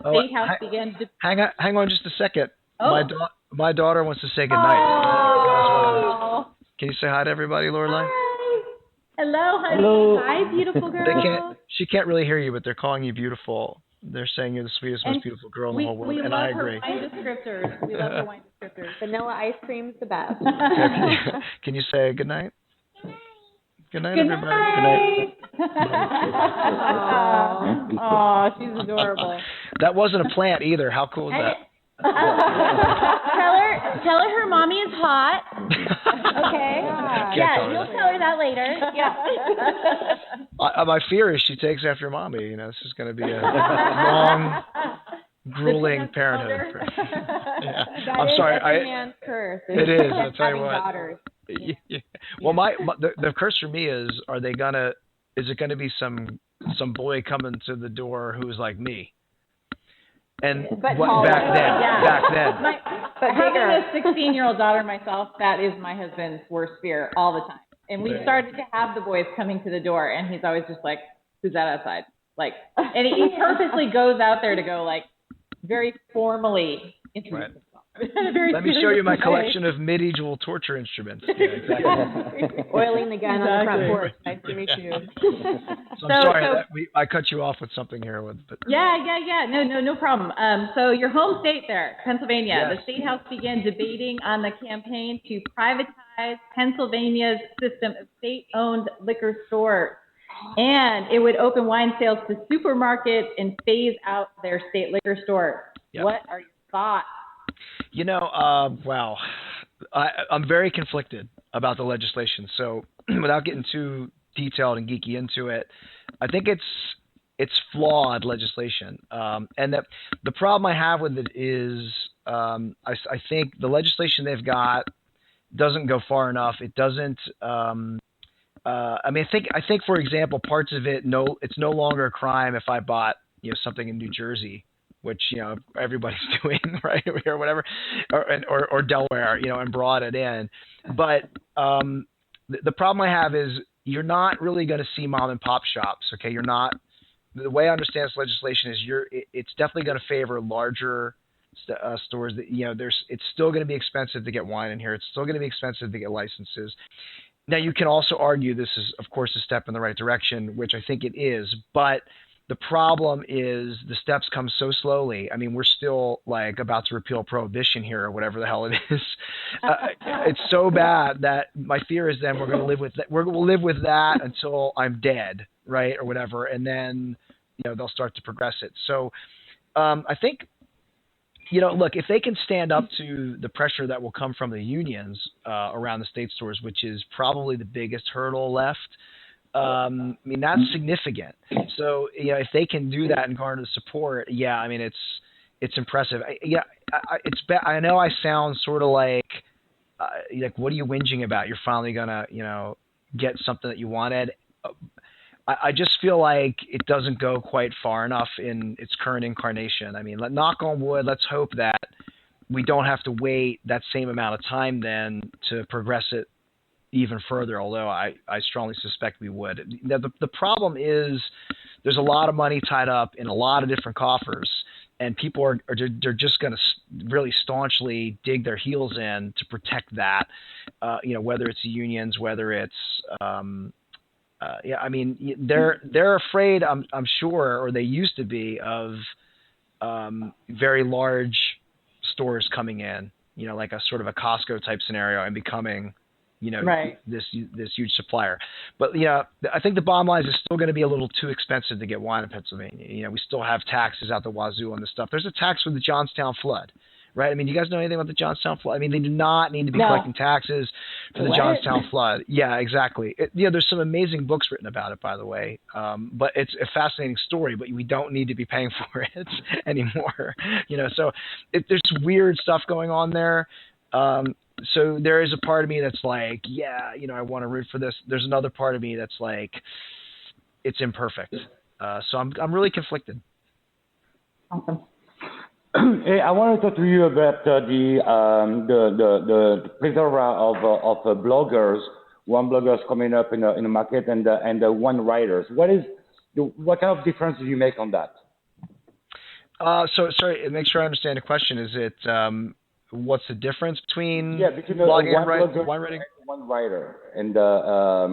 S1: State House began to...
S3: Hang on just a second.
S1: Oh.
S3: My daughter wants to say goodnight.
S1: Oh.
S3: Can you say hi to everybody, Lorelai?
S5: Hi. Hello, honey.
S6: Hello.
S5: Hi, beautiful girl.
S3: She can't really hear you, but they're calling you beautiful. They're saying you're the sweetest, most beautiful girl in the whole world, and I agree.
S1: We love her wine descriptors.
S5: Vanilla ice cream's the best.
S3: Can you say good night? Good night,
S1: Good
S3: everybody.
S1: night.
S3: Good night.
S1: Oh, she's adorable.
S3: That wasn't a plant either. How cool is that?
S2: Tell her mommy is hot. Okay. Yeah, you'll tell her that later. Yeah.
S3: My fear is she takes after mommy. This is going to be a long, grueling parenthood. Yeah.
S5: I'm sorry. That's a man's curse.
S3: It is. I'll tell you what.
S5: Daughters.
S3: Yeah. Well, the curse for me is: is it gonna be some boy coming to the door who's like me? And back then.
S1: Having a 16-year-old daughter myself, that is my husband's worst fear all the time. And we started to have the boys coming to the door, and he's always just like, "Who's that outside?" And he purposely goes out there to go very formally introduce himself.
S3: Let me show you my collection of medieval torture instruments. Yeah, exactly.
S5: Oiling the gun on the front porch. Nice to meet you.
S3: So I'm sorry I cut you off with something here.
S1: Yeah. No problem. So your home state there, Pennsylvania,
S3: yes.
S1: The State House began debating on the campaign to privatize Pennsylvania's system of state-owned liquor stores. And it would open wine sales to supermarkets and phase out their state liquor stores. Yep. What are your thoughts?
S3: Wow. I'm very conflicted about the legislation. So without getting too detailed and geeky into it, I think it's flawed legislation. And the problem I have with it is I think the legislation they've got doesn't go far enough. It doesn't I think for example, parts of it, it's no longer a crime if I bought something in New Jersey, which everybody's doing, right, or whatever, or Delaware, and brought it in. But the problem I have is you're not really going to see mom and pop shops. Okay, you're not. The way I understand this legislation is it's definitely going to favor larger stores. That it's still going to be expensive to get wine in here. It's still going to be expensive to get licenses. Now you can also argue this is, of course, a step in the right direction, which I think it is, but the problem is the steps come so slowly. I mean, we're still about to repeal prohibition here or whatever the hell it is. It's so bad that my fear is then we're going to live with that. We're going to live with that until I'm dead, right, or whatever, and then they'll start to progress it. So I think look, if they can stand up to the pressure that will come from the unions around the state stores, which is probably the biggest hurdle left, I mean, that's significant. So, if they can do that and garner the support, yeah, I mean, it's impressive. I know I sound sort of like, what are you whinging about? You're finally gonna, get something that you wanted. I just feel like it doesn't go quite far enough in its current incarnation. I mean, knock on wood, let's hope that we don't have to wait that same amount of time then to progress it even further, although I strongly suspect we would. The problem is there's a lot of money tied up in a lot of different coffers, and people they're just going to really staunchly dig their heels in to protect that, whether it's the unions, whether it's I mean, they're afraid, I'm sure, or they used to be, of very large stores coming in, like a sort of a Costco type scenario and becoming,
S4: right.
S3: this huge supplier. But I think the bottom line is it's still going to be a little too expensive to get wine in Pennsylvania. We still have taxes out the wazoo on this stuff. There's a tax for the Johnstown flood, right? I mean, do you guys know anything about the Johnstown flood? I mean, they do not need to be collecting taxes for the Johnstown flood. Yeah, exactly. There's some amazing books written about it, by the way. But it's a fascinating story, but we don't need to be paying for it anymore. So there's weird stuff going on there. So there is a part of me that's like, I want to root for this. There's another part of me that's like, it's imperfect. So I'm really conflicted.
S1: Awesome.
S7: Hey, I want to talk to you about the plethora of bloggers, wine bloggers coming up in the market, and the wine writers. What kind of difference do you make on that?
S3: So sorry, make sure I understand the question. Is it what's the difference between
S7: between
S3: blogging and wine writing?
S7: One writer, and I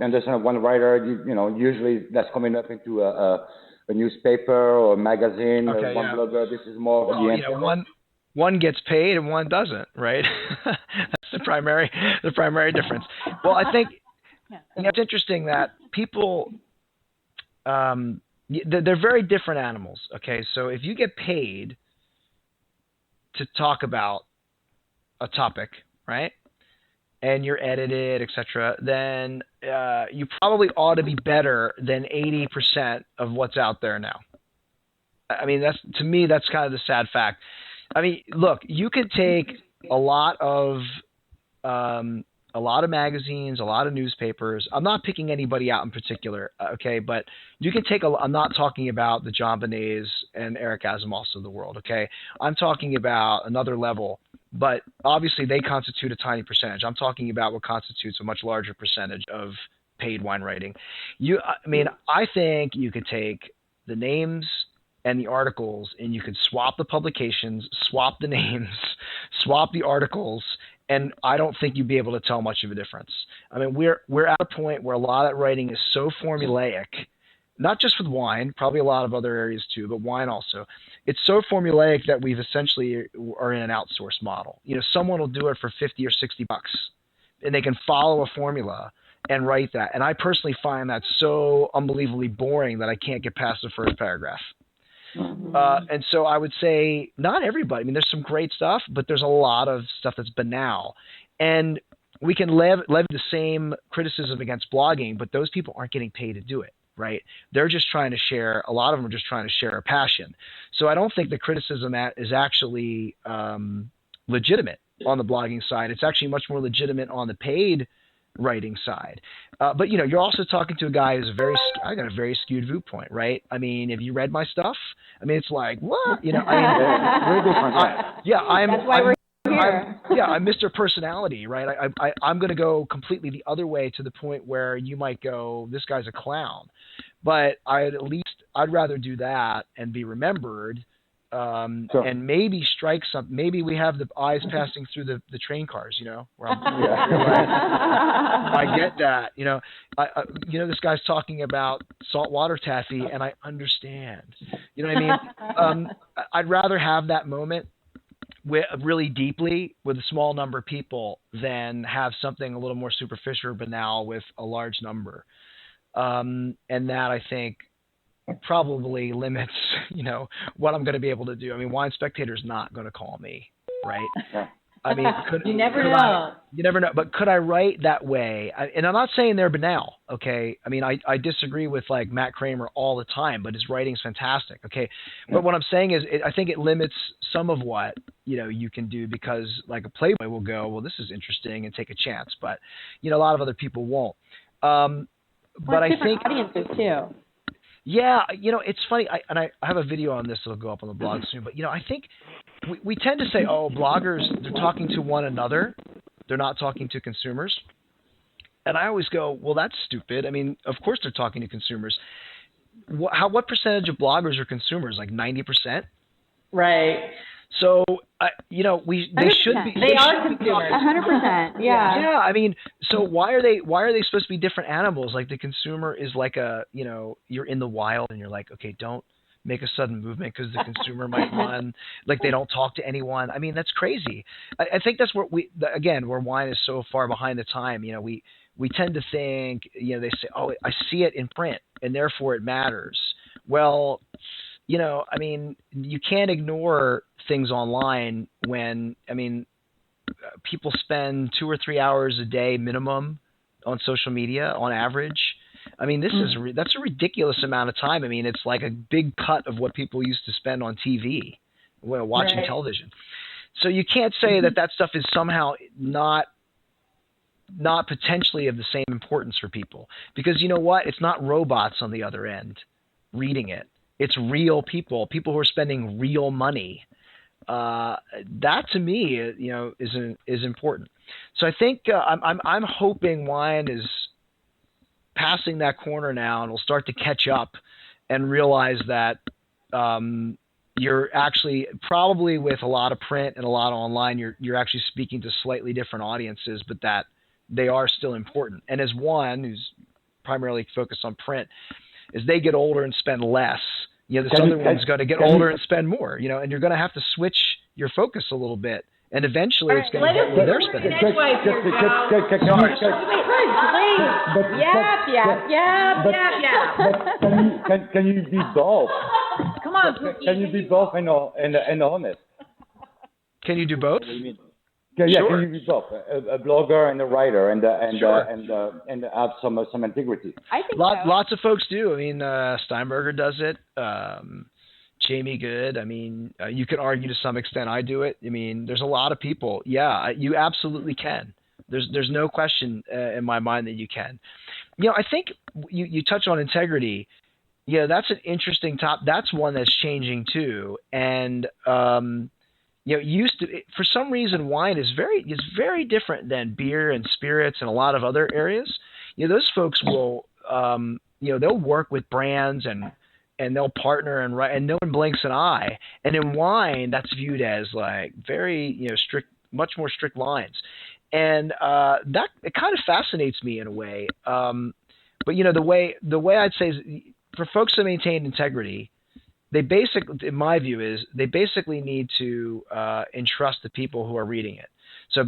S7: understand one writer. Usually that's coming up into a newspaper or a magazine.
S3: Okay,
S7: one blogger. This is more of the internet.
S3: One gets paid and one doesn't, right? That's the primary difference. Well, I think it's interesting that people. They're very different animals. Okay, so if you get paid to talk about a topic, right, and you're edited, etc., then you probably ought to be better than 80% of what's out there now. I mean, to me, that's kind of the sad fact. I mean, look, you could take a lot of magazines, a lot of newspapers. I'm not picking anybody out in particular, okay, but you can take I'm not talking about the John Bonets and Eric Asimovs of the world, okay? I'm talking about another level, but obviously they constitute a tiny percentage. I'm talking about what constitutes a much larger percentage of paid wine writing. I think you could take the names and the articles, and you could swap the publications, swap the names, swap the articles, and I don't think you'd be able to tell much of a difference. I mean, we're at a point where a lot of that writing is so formulaic, not just with wine, probably a lot of other areas too, but wine also. It's so formulaic that we've essentially are in an outsource model. Someone will do it for $50 or $60, and they can follow a formula and write that. And I personally find that so unbelievably boring that I can't get past the first paragraph. And so I would say not everybody. I mean, there's some great stuff, but there's a lot of stuff that's banal. And we can levy the same criticism against blogging, but those people aren't getting paid to do it, right? They're just trying to share. A lot of them are just trying to share a passion. So I don't think the criticism is actually legitimate on the blogging side. It's actually much more legitimate on the paid writing side. But you're also talking to a guy who's I got a very skewed viewpoint, right? I mean, have you read my stuff? I mean, it's like, what? Very different.
S5: That's why we're here.
S3: I'm Mr. Personality, right? I'm going to go completely the other way to the point where you might go, this guy's a clown. But I'd rather do that and be remembered. And maybe strike something. Maybe we have the eyes passing through the train cars, where I get that, this guy's talking about saltwater taffy, and I understand, you know what I mean? I'd rather have that moment really deeply with a small number of people than have something a little more superficial or banal with a large number. And that, I think, probably limits, what I'm going to be able to do. I mean, Wine Spectator's not going to call me, right?
S7: Yeah.
S3: I mean,
S1: You never know.
S3: You never know. But could I write that way? And I'm not saying they're banal, okay? I mean, I disagree with like Matt Kramer all the time, but his writing's fantastic, okay? But what I'm saying is I think it limits some of what, you can do, because like a Playboy will go, well, this is interesting, and take a chance. But, a lot of other people won't. But I think
S5: audiences too.
S3: Yeah, it's funny. I have a video on this that'll go up on the blog soon. But I think we tend to say, oh, bloggers, they're talking to one another, they're not talking to consumers. And I always go, well, that's stupid. I mean, of course they're talking to consumers. What percentage of bloggers are consumers? Like 90%?
S1: Right.
S3: So, they should be.
S1: They are consumers.
S5: 100%. Yeah.
S3: Yeah. I mean, so why are they supposed to be different animals? Like the consumer is like you're in the wild and you're like, okay, don't make a sudden movement because the consumer might run. Like they don't talk to anyone. I mean, that's crazy. I think that's where where wine is so far behind the time. We tend to think, they say, oh, I see it in print and therefore it matters. Well, I mean, you can't ignore things online when, people spend 2 or 3 hours a day minimum on social media on average. I mean, that's a ridiculous amount of time. I mean, it's like a big cut of what people used to spend on TV, watching television. So you can't say that stuff is somehow not potentially of the same importance for people, because you know what? It's not robots on the other end reading it. It's real people who are spending real money. That to me, is important. So I think I'm hoping wine is passing that corner now, and will start to catch up and realize that you're actually probably, with a lot of print and a lot of online, you're actually speaking to slightly different audiences, but that they are still important. And as one who's primarily focused on print, as they get older and spend less, this other one's going to get older and spend more, and you're going to have to switch your focus a little bit. And eventually it's going to get where they're spending.
S7: Can you be both?
S1: Come on.
S7: Can you be both and honest?
S3: Can you do both?
S7: Yeah, sure. Can you be both a blogger and a writer and have some integrity?
S5: I think
S3: lots of folks do. I mean, Steinberger does it. Jamie Good. I mean, you could argue to some extent I do it. I mean, there's a lot of people. Yeah, you absolutely can. There's no question in my mind that you can. I think you touch on integrity. Yeah, that's an interesting topic. That's one that's changing too. And used to, for some reason, wine is very different than beer and spirits and a lot of other areas. Those folks will, they'll work with brands and they'll partner and no one blinks an eye. And in wine, that's viewed as like very, strict, much more strict lines. And that it kind of fascinates me in a way. But the way I'd say is, for folks to maintain integrity, they basically, in my view, they basically need to entrust the people who are reading it. So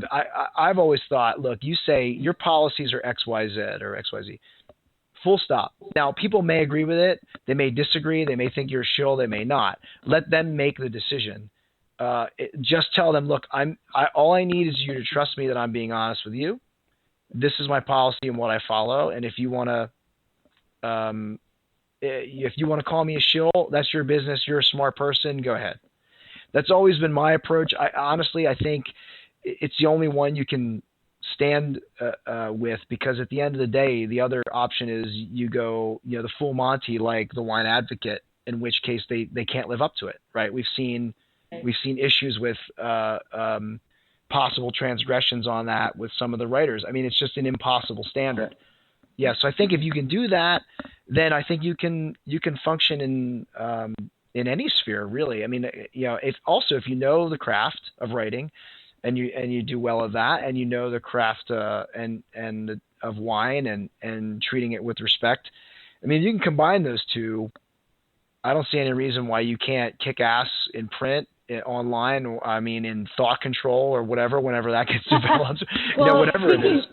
S3: I've always thought, look, you say your policies are X, Y, Z or X, Y, Z. Full stop. Now, people may agree with it. They may disagree. They may think you're a shill. They may not. Let them make the decision. Just tell them, look, all I need is you to trust me that I'm being honest with you. This is my policy and what I follow. And if you want to call me a shill, that's your business. You're a smart person. Go ahead. That's always been my approach. Honestly, I think it's the only one you can stand with, because at the end of the day, the other option is you go, the full Monty, like the Wine Advocate, in which case they can't live up to it, right? We've seen issues with possible transgressions on that with some of the writers. I mean, it's just an impossible standard. Yeah, so I think if you can do that, then I think you can function in any sphere, really. I mean, if you know the craft of writing, and you do well of that, and you know the craft of wine and treating it with respect. I mean, you can combine those two. I don't see any reason why you can't kick ass in print, online. I mean, in thought control or whatever, whenever that gets developed, whatever it is.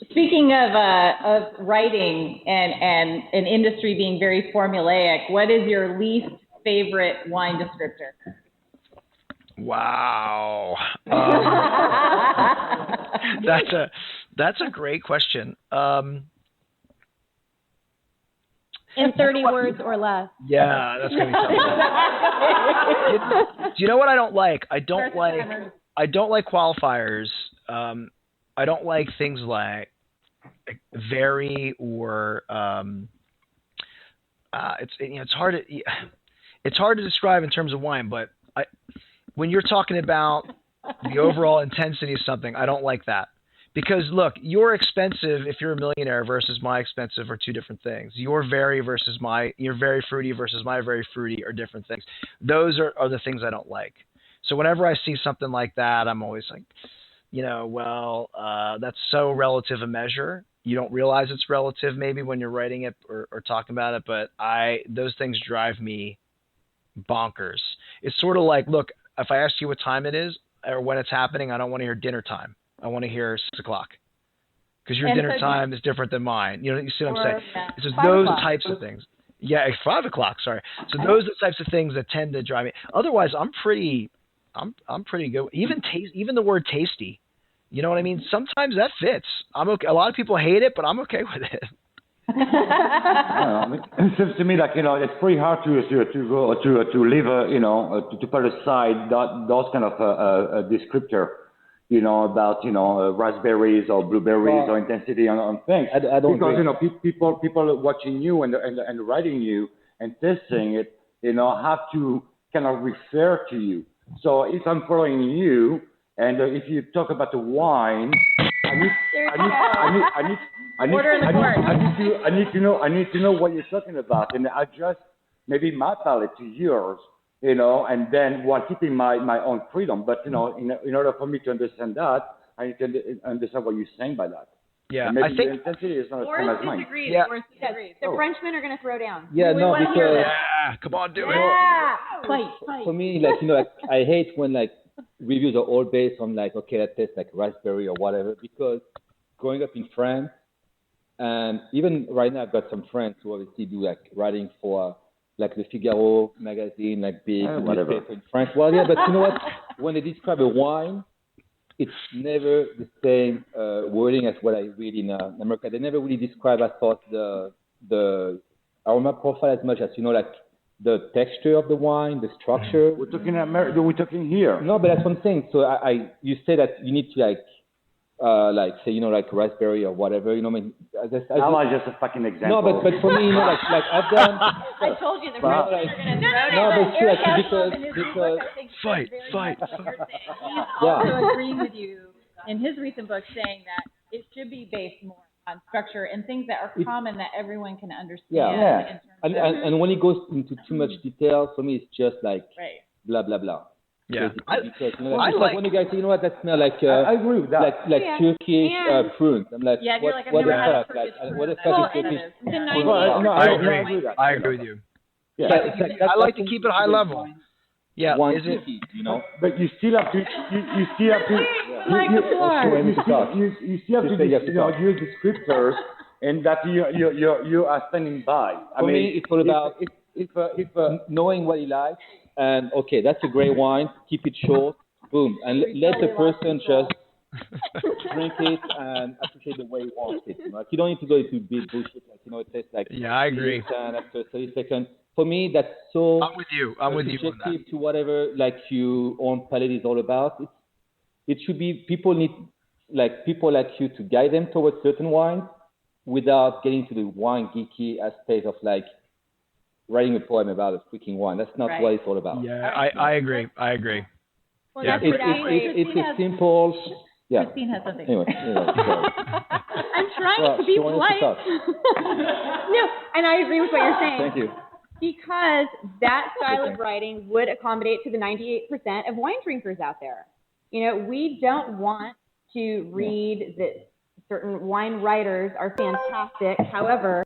S1: Speaking of writing and an industry being very formulaic, what is your least favorite wine descriptor?
S3: Wow. That's a great question.
S5: In 30 words or less.
S3: Yeah, that's gonna be tough. Do you know what I don't like? I don't like qualifiers. I don't like things like vary or it's hard to describe in terms of wine, but when you're talking about the overall intensity of something, I don't like that. Because look, your expensive, if you're a millionaire versus my expensive, are two different things. Your very fruity versus my very fruity are different things. Those are the things I don't like. So whenever I see something like that, I'm always like, that's so relative a measure. You don't realize it's relative maybe when you're writing it or talking about it, but those things drive me bonkers. It's sort of like, look, if I ask you what time it is or when it's happening, I don't want to hear dinner time. I want to hear 6 o'clock because your dinner time is different than mine. You see what I'm saying? It's just those types of things. Yeah, 5 o'clock. Sorry. So those are the types of things that tend to drive me. Otherwise, I'm pretty good. Even the word tasty. You know what I mean? Sometimes that fits. I'm okay. A lot of people hate it, but I'm okay with it.
S7: It seems to me like it's pretty hard to leave to put aside those kind of descriptor. About raspberries or blueberries or intensity on things.
S6: I don't
S7: because people watching you and writing you and testing it, have to kind of refer to you. So if I'm following you and if you talk about the wine, I need to know what you're talking about and adjust maybe my palate to yours. And then while keeping my own freedom. But, in order for me to understand that, I need to understand what you're saying by that.
S3: Yeah,
S7: and maybe
S3: I think
S7: the intensity is not the same as mine.
S3: Yeah.
S5: The Frenchmen are going to throw down.
S6: Yeah, no, because...
S3: Yeah, come on, do it.
S5: Fight.
S6: For me, I hate when, reviews are all based on, okay, that tastes like raspberry or whatever, because growing up in France, and even right now I've got some friends who obviously do, writing for... the Figaro magazine, big newspaper in France. Well, yeah, but you know what? When they describe a wine, it's never the same wording as what I read in America. They never really describe, I thought, the aroma profile as much as, the texture of the wine, the structure.
S7: We're talking America. We're talking here.
S6: No, but that's one thing. So you say that you need to raspberry or whatever, I mean, just
S7: a fucking example.
S6: No, but for me, I've done.
S5: I told you the Frenchmen are going to throw down.
S6: Because
S3: fight.
S1: He's also agreeing with you in his recent book, saying that it should be based more on structure and things that are common that everyone can understand.
S6: Yeah. And when it goes into too much detail, for me, it's just blah blah blah.
S3: Yeah,
S6: because when you guys say, what, that smells like.
S7: I agree with that.
S6: Like Turkish prunes. I'm like,
S1: yeah,
S6: what the fuck? What the fuck is Turkish?
S3: I agree with you.
S6: Yeah,
S3: I like to keep it high level. Yeah,
S6: One
S3: is it?
S7: But you still have to. You still have to. You still have to use descriptors, and that you are standing by.
S6: For me, it's all about if knowing what he likes. And okay, that's a great wine. Keep it short, boom, and let the person just drink it and appreciate the way he wants it. You don't need to go into big bullshit. It tastes like.
S3: Yeah, I agree.
S6: And after 30 seconds, for me, that's so.
S3: I'm with you. I'm with you on that.
S6: Subjective to whatever your own palate is all about. It should be people people like you to guide them towards certain wines without getting to the wine geeky aspect of writing a poem about a freaking wine. That's not what it's all about.
S3: Yeah, I agree.
S5: Well,
S3: yeah.
S6: It's a simple. Yeah.
S1: Christine has something.
S6: Anyway,
S5: I'm trying to be polite. No, and I agree with what you're saying.
S6: Thank you.
S5: Because that style of writing would accommodate to the 98% of wine drinkers out there. We don't want to read that certain wine writers are fantastic. However,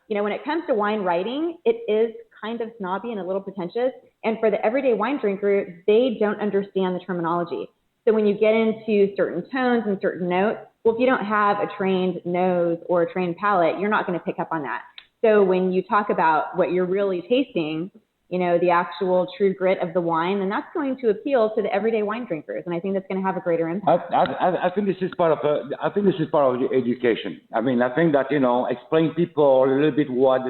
S5: when it comes to wine writing, it is kind of snobby and a little pretentious. And for the everyday wine drinker, they don't understand the terminology. So when you get into certain tones and certain notes, Well, if you don't have a trained nose or a trained palate, you're not going to pick up on that. So when you talk about what you're really tasting, you know, the actual true grit of the wine, then that's going to appeal to the everyday wine drinkers, and I think that's going to have a greater impact.
S7: I think this is part of the education. I mean, I think that, you know, explain people a little bit what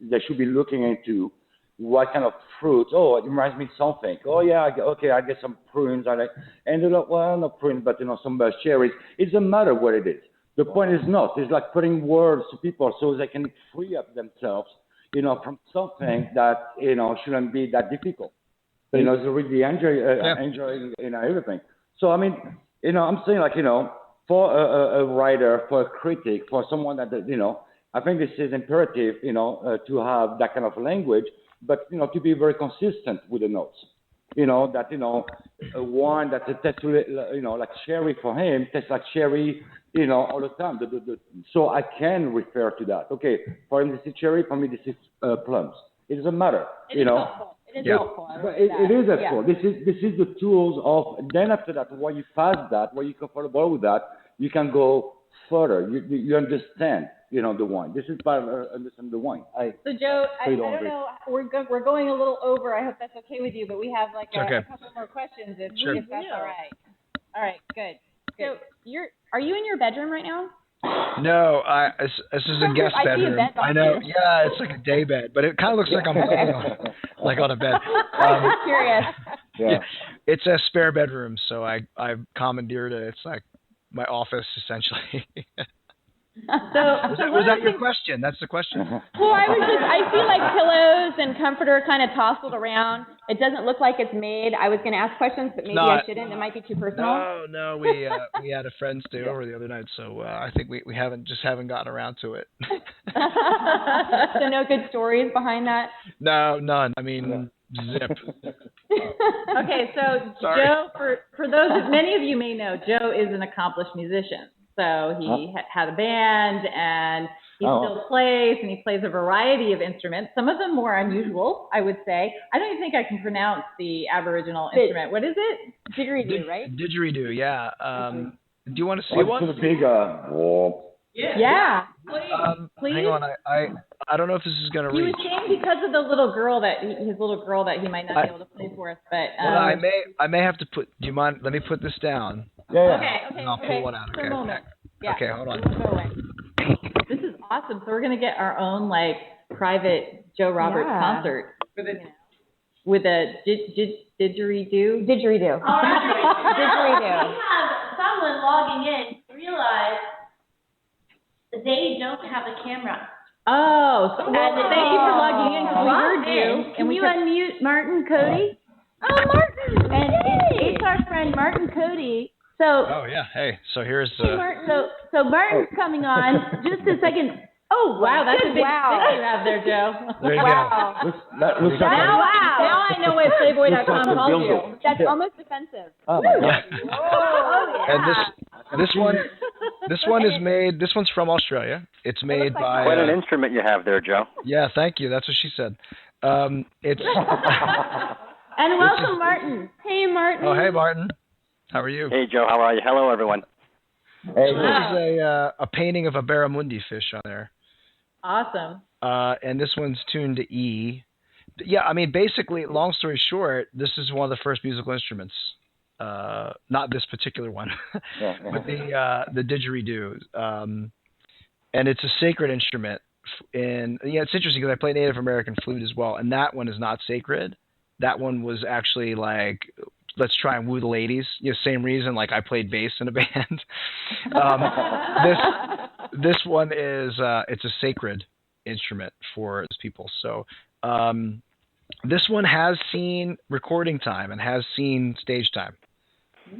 S7: they should be looking into, what kind of fruit. Oh, it reminds me of something. Oh yeah, I get some prunes. And they're like, well, not prunes, but you know, some cherries. It doesn't matter what it is. The point is not. It's like putting words to people so they can free up themselves, you know, from something that, you know, shouldn't be that difficult. You know, to really enjoying, you know, everything. So, I mean, you know, I'm saying, like, you know, for a writer, for a critic, for someone that, you know, I think this is imperative, you know, to have that kind of language, but, you know, to be very consistent with the notes. You know, that, you know, a wine that tastes, you know, like cherry for him tastes like cherry, you know, all the time. So I can refer to that. Okay, for him this is cherry, for me this is plums. It doesn't matter, you know.
S1: Helpful. It is helpful.
S7: It is helpful. This is the tools of. Then after that, when you pass that, when you're comfortable with that, you can go further. You understand, you know, the wine. This is part of understand the wine.
S1: So Joe, I don't know. We're going a little over. I hope that's okay with you, but we have like a couple more questions if that's all right. All right, good.
S5: So are you in your bedroom right now?
S3: No, this is a guest bedroom.
S5: See a bed
S3: I know. Yeah, it's like a day bed, but it kind of looks like I'm like on a bed.
S5: I'm just curious.
S3: Yeah, it's a spare bedroom, so I commandeered it. It's like my office essentially. Was that your question? That's the question.
S5: Well, I see like pillows and comforter kind of tousled around. It doesn't look like it's made. I was going to ask questions, but maybe I shouldn't. It might be too personal.
S3: No, we had a friend stay over the other night, so I think we haven't gotten around to it.
S5: So no good stories behind that?
S3: No, none. I mean, zip.
S1: Okay, so Joe, for those, many of you may know, Joe is an accomplished musician. So he had a band, and he still plays, and he plays a variety of instruments, some of them more unusual, I would say. I don't even think I can pronounce the Aboriginal instrument. What is it?
S5: Didgeridoo, right?
S3: Didgeridoo, yeah. Do you want to see one?
S7: It's a big,
S1: Yeah.
S5: Please.
S3: Hang on, I don't know if this is going to reach.
S1: He was saying because of the little girl that he might not be able to play for us, but
S3: well, I may have to put. Do you mind? Let me put this down.
S7: Yeah.
S1: Okay.
S3: And I'll pull one out.
S1: For a moment. Yeah.
S3: Okay, hold on.
S1: Go away. This is awesome. So we're gonna get our own like private Joe Roberts concert with a didgeridoo.
S5: Didgeridoo.
S2: All right.
S5: Didgeridoo.
S2: We have someone logging in realize they don't have a camera.
S1: Oh, so thank you for logging in because we heard you.
S2: Can you unmute Martin Cody?
S5: Oh, Martin!
S2: And it's our friend Martin Cody. So.
S3: Oh yeah. Hey. So here's.
S2: Hey, Martin. So Martin's coming on. Just a second.
S1: Oh wow, that's a big thing you have there, Joe.
S3: There you
S7: go.
S1: Now I know what Playboy.com calls you.
S5: That's almost offensive.
S7: Oh, my God.
S3: And this one is made. This one's from Australia. It's made by.
S8: Quite an instrument you have there, Joe.
S3: Yeah, thank you. That's what she said. It's.
S2: And welcome, Martin. Hey, Martin.
S3: Oh, hey, Martin. How are you?
S8: Hey, Joe. How are you? Hello, everyone.
S7: Hey,
S3: There's a painting of a barramundi fish on there.
S1: Awesome.
S3: And this one's tuned to E. Yeah, I mean, basically, long story short, this is one of the first musical instruments. Not this particular one, but the didgeridoo. And it's a sacred instrument. And yeah, it's interesting because I play Native American flute as well, and that one is not sacred. That one was actually like, let's try and woo the ladies. You know, same reason, like I played bass in a band. This one is, it's a sacred instrument for people. So this one has seen recording time and has seen stage time.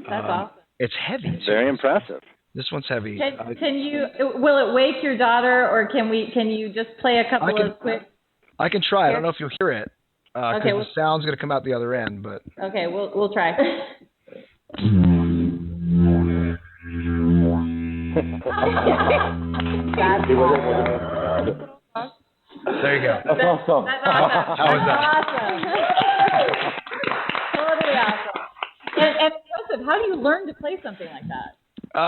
S1: That's awesome.
S3: It's heavy too.
S8: Very impressive.
S3: This one's heavy.
S1: Can you, will it wake your daughter, or can you just play a couple of quick?
S3: I can try. I don't know if you'll hear it. Because the sound's going to come out the other end, but...
S1: Okay, we'll try.
S3: There you go.
S7: That's awesome.
S1: That's awesome.
S3: How was that?
S1: Awesome. Totally awesome. And Joseph, how do you learn to play something like that?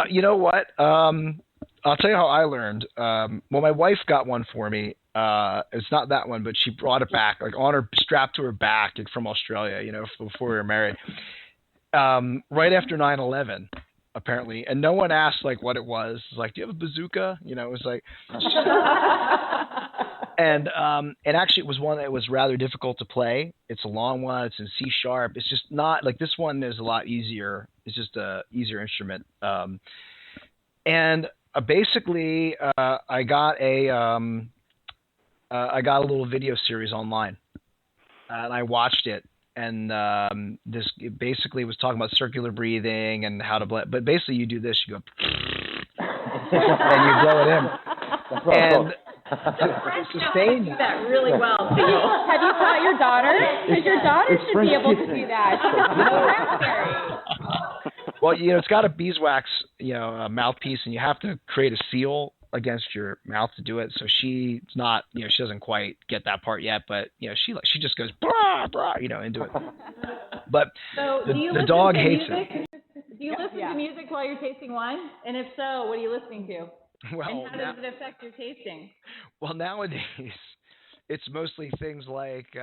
S3: You know what? I'll tell you how I learned. Well, my wife got one for me. It's not that one, but she brought it back, like on her, strapped to her back, like, from Australia. Before we were married. Right after 9/11, apparently, and no one asked like what it was. It's like, do you have a bazooka? It was like, and actually it was one that was rather difficult to play. It's a long one. It's in C sharp. It's just not like this one is a lot easier. It's just a easier instrument. And basically, I got a little video series online, and I watched it. And this basically was talking about circular breathing and how to blend. But basically, you do this, you go, and you blow it in. And to sustain
S1: that really well.
S5: Have you taught your daughter? Because your daughter should be able to do that.
S3: Well, it's got a beeswax, a mouthpiece, and you have to create a seal against your mouth to do it. So she's not, she doesn't quite get that part yet, but she just goes brah brah, into it. But
S1: so
S3: the dog hates it.
S1: Do you listen to music while you're tasting wine? And if so, what are you listening to?
S3: Well,
S1: and how does it affect your tasting?
S3: Well, nowadays it's mostly things like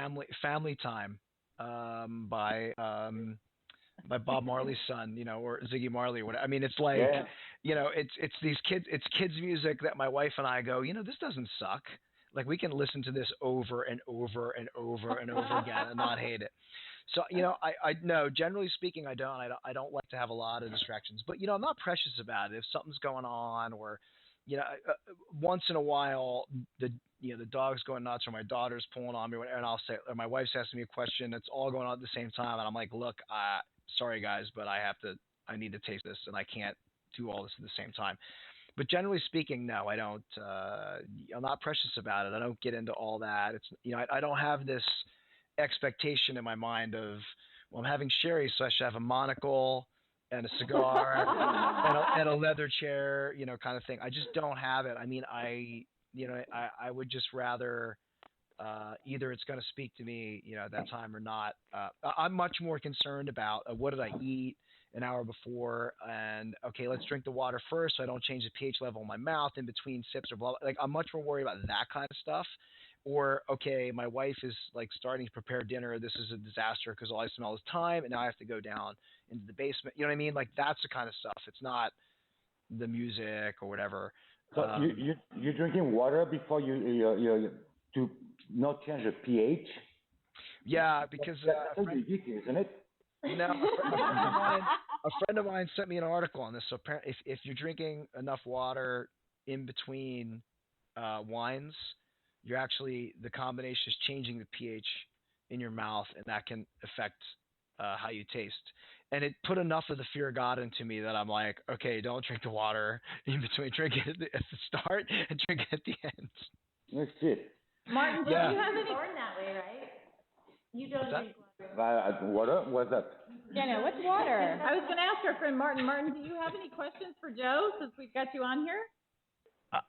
S3: Family Time by Bob Marley's son, or Ziggy Marley, or whatever. I mean, it's like, it's these kids, it's kids music that my wife and I go, this doesn't suck. Like, we can listen to this over and over and over and over again and not hate it. So, I no, generally speaking, I don't like to have a lot of distractions, but, I'm not precious about it. If something's going on, or, once in a while, the dog's going nuts, or my daughter's pulling on me, and I'll say, or my wife's asking me a question, it's all going on at the same time. And I'm like, look, sorry guys, but I need to taste this, and I can't do all this at the same time. But generally speaking, no, I don't, I'm not precious about it. I don't get into all that. It's, I don't have this expectation in my mind of, well, I'm having sherry, so I should have a monocle and a cigar and a leather chair, kind of thing. I just don't have it. I mean, I would just rather, either it's going to speak to me, at that time or not. I'm much more concerned about what did I eat an hour before, and okay, let's drink the water first so I don't change the pH level in my mouth in between sips or blah, blah. Like, I'm much more worried about that kind of stuff. Or, okay, my wife is like starting to prepare dinner. This is a disaster because all I smell is thyme, and now I have to go down into the basement. You know what I mean? Like, that's the kind of stuff. It's not the music or whatever.
S7: So you're drinking water before you to not change the pH?
S3: Yeah, because
S7: that's ridiculous, isn't it?
S3: No, a friend of mine sent me an article on this. So apparently, if you're drinking enough water in between wines, you're actually, the combination is changing the pH in your mouth, and that can affect how you taste. And it put enough of the fear of God into me that I'm like, okay, don't drink the water in between. Drink it at the start and drink it at the end.
S7: That's it.
S1: Martin, do you have any?
S2: Born that way, right? You don't drink
S7: water. Water? What's that?
S5: Yeah, no, what's water?
S1: I was going to ask our friend Martin. Martin, do you have any questions for Joe since we've got you on here?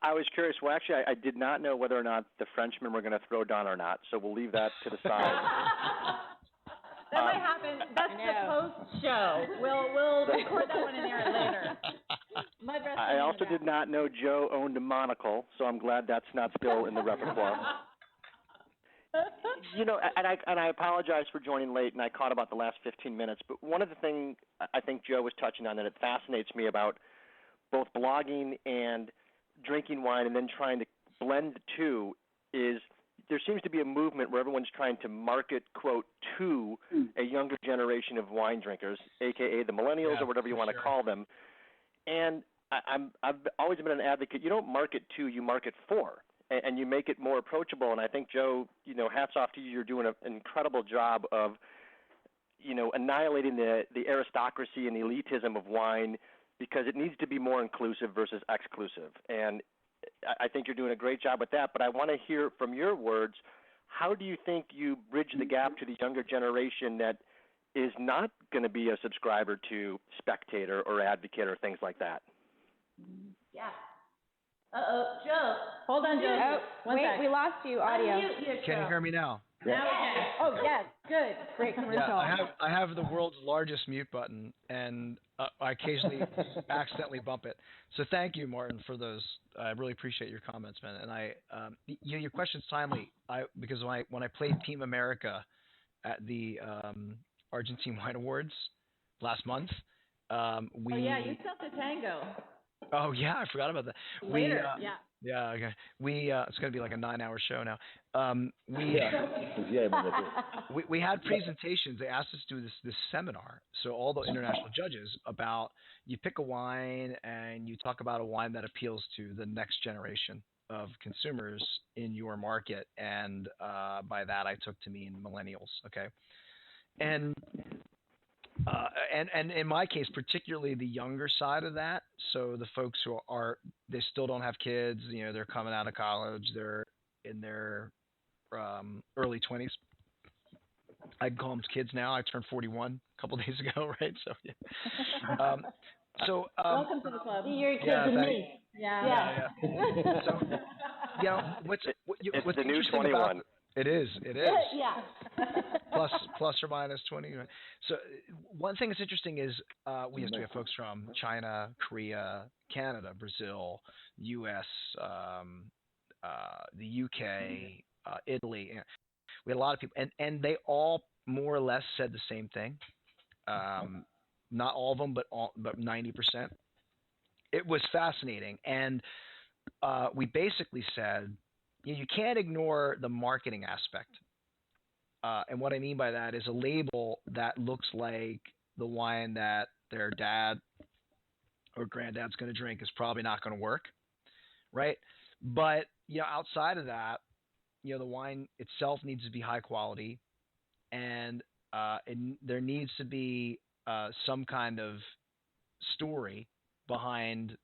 S8: I was curious. Well, actually, I did not know whether or not the Frenchmen were going to throw down or not, so we'll leave that to the side.
S1: That might happen. That's the post-show. We'll record that one in there later.
S8: I also did not know Joe owned a monocle, so I'm glad that's not still in the repertoire. And I apologize for joining late, and I caught about the last 15 minutes. But one of the things I think Joe was touching on, and it fascinates me about both blogging and drinking wine and then trying to blend the two, is there seems to be a movement where everyone's trying to market, quote, to a younger generation of wine drinkers, a.k.a. the millennials, or whatever you want to call them. And I've always been an advocate. You don't market to, you market for, and you make it more approachable. And I think, Joe, hats off to you. You're doing an incredible job of, annihilating the aristocracy and the elitism of wine, because it needs to be more inclusive versus exclusive. And I think you're doing a great job with that. But I want to hear from your words, how do you think you bridge the gap to the younger generation that is not going to be a subscriber to Spectator or Advocate or things like that?
S2: Yeah. Uh-oh, Joe.
S1: Hold on, Joe.
S5: Oh, wait, we lost you, audio.
S3: Can you hear me now?
S5: Now again. Oh, yes, good. Great commercial.
S3: Yeah, I have the world's largest mute button, and I occasionally accidentally bump it. So thank you, Martin, for those. I really appreciate your comments, man. And your question's timely. Because when I played Team America at the Argentine Wine Awards last month,
S5: Oh, yeah, you stepped a tango.
S3: Oh yeah, I forgot about that.
S5: Later, yeah.
S3: Yeah, okay. It's going to be like a 9-hour show now. We had presentations. They asked us to do this seminar. So all the international judges about, you pick a wine and you talk about a wine that appeals to the next generation of consumers in your market. And by that I took to mean millennials. Okay. And in my case, particularly the younger side of that. So the folks who they still don't have kids, they're coming out of college, they're in their early 20s. I can call them kids now. I turned 41 a couple days ago, right? So, yeah.
S5: Welcome to the club.
S2: You're kids and me.
S5: Yeah.
S3: So, what's
S8: the new 21.
S3: It is.
S2: Yeah.
S3: plus or minus 20. So one thing that's interesting is we have folks from China, Korea, Canada, Brazil, U.S., the UK, Italy. We had a lot of people, and they all more or less said the same thing. Not all of them, but 90%. It was fascinating, and we basically said, you can't ignore the marketing aspect. And what I mean by that is a label that looks like the wine that their dad or granddad's going to drink is probably not going to work, right? But, outside of that, the wine itself needs to be high quality, and there needs to be some kind of story behind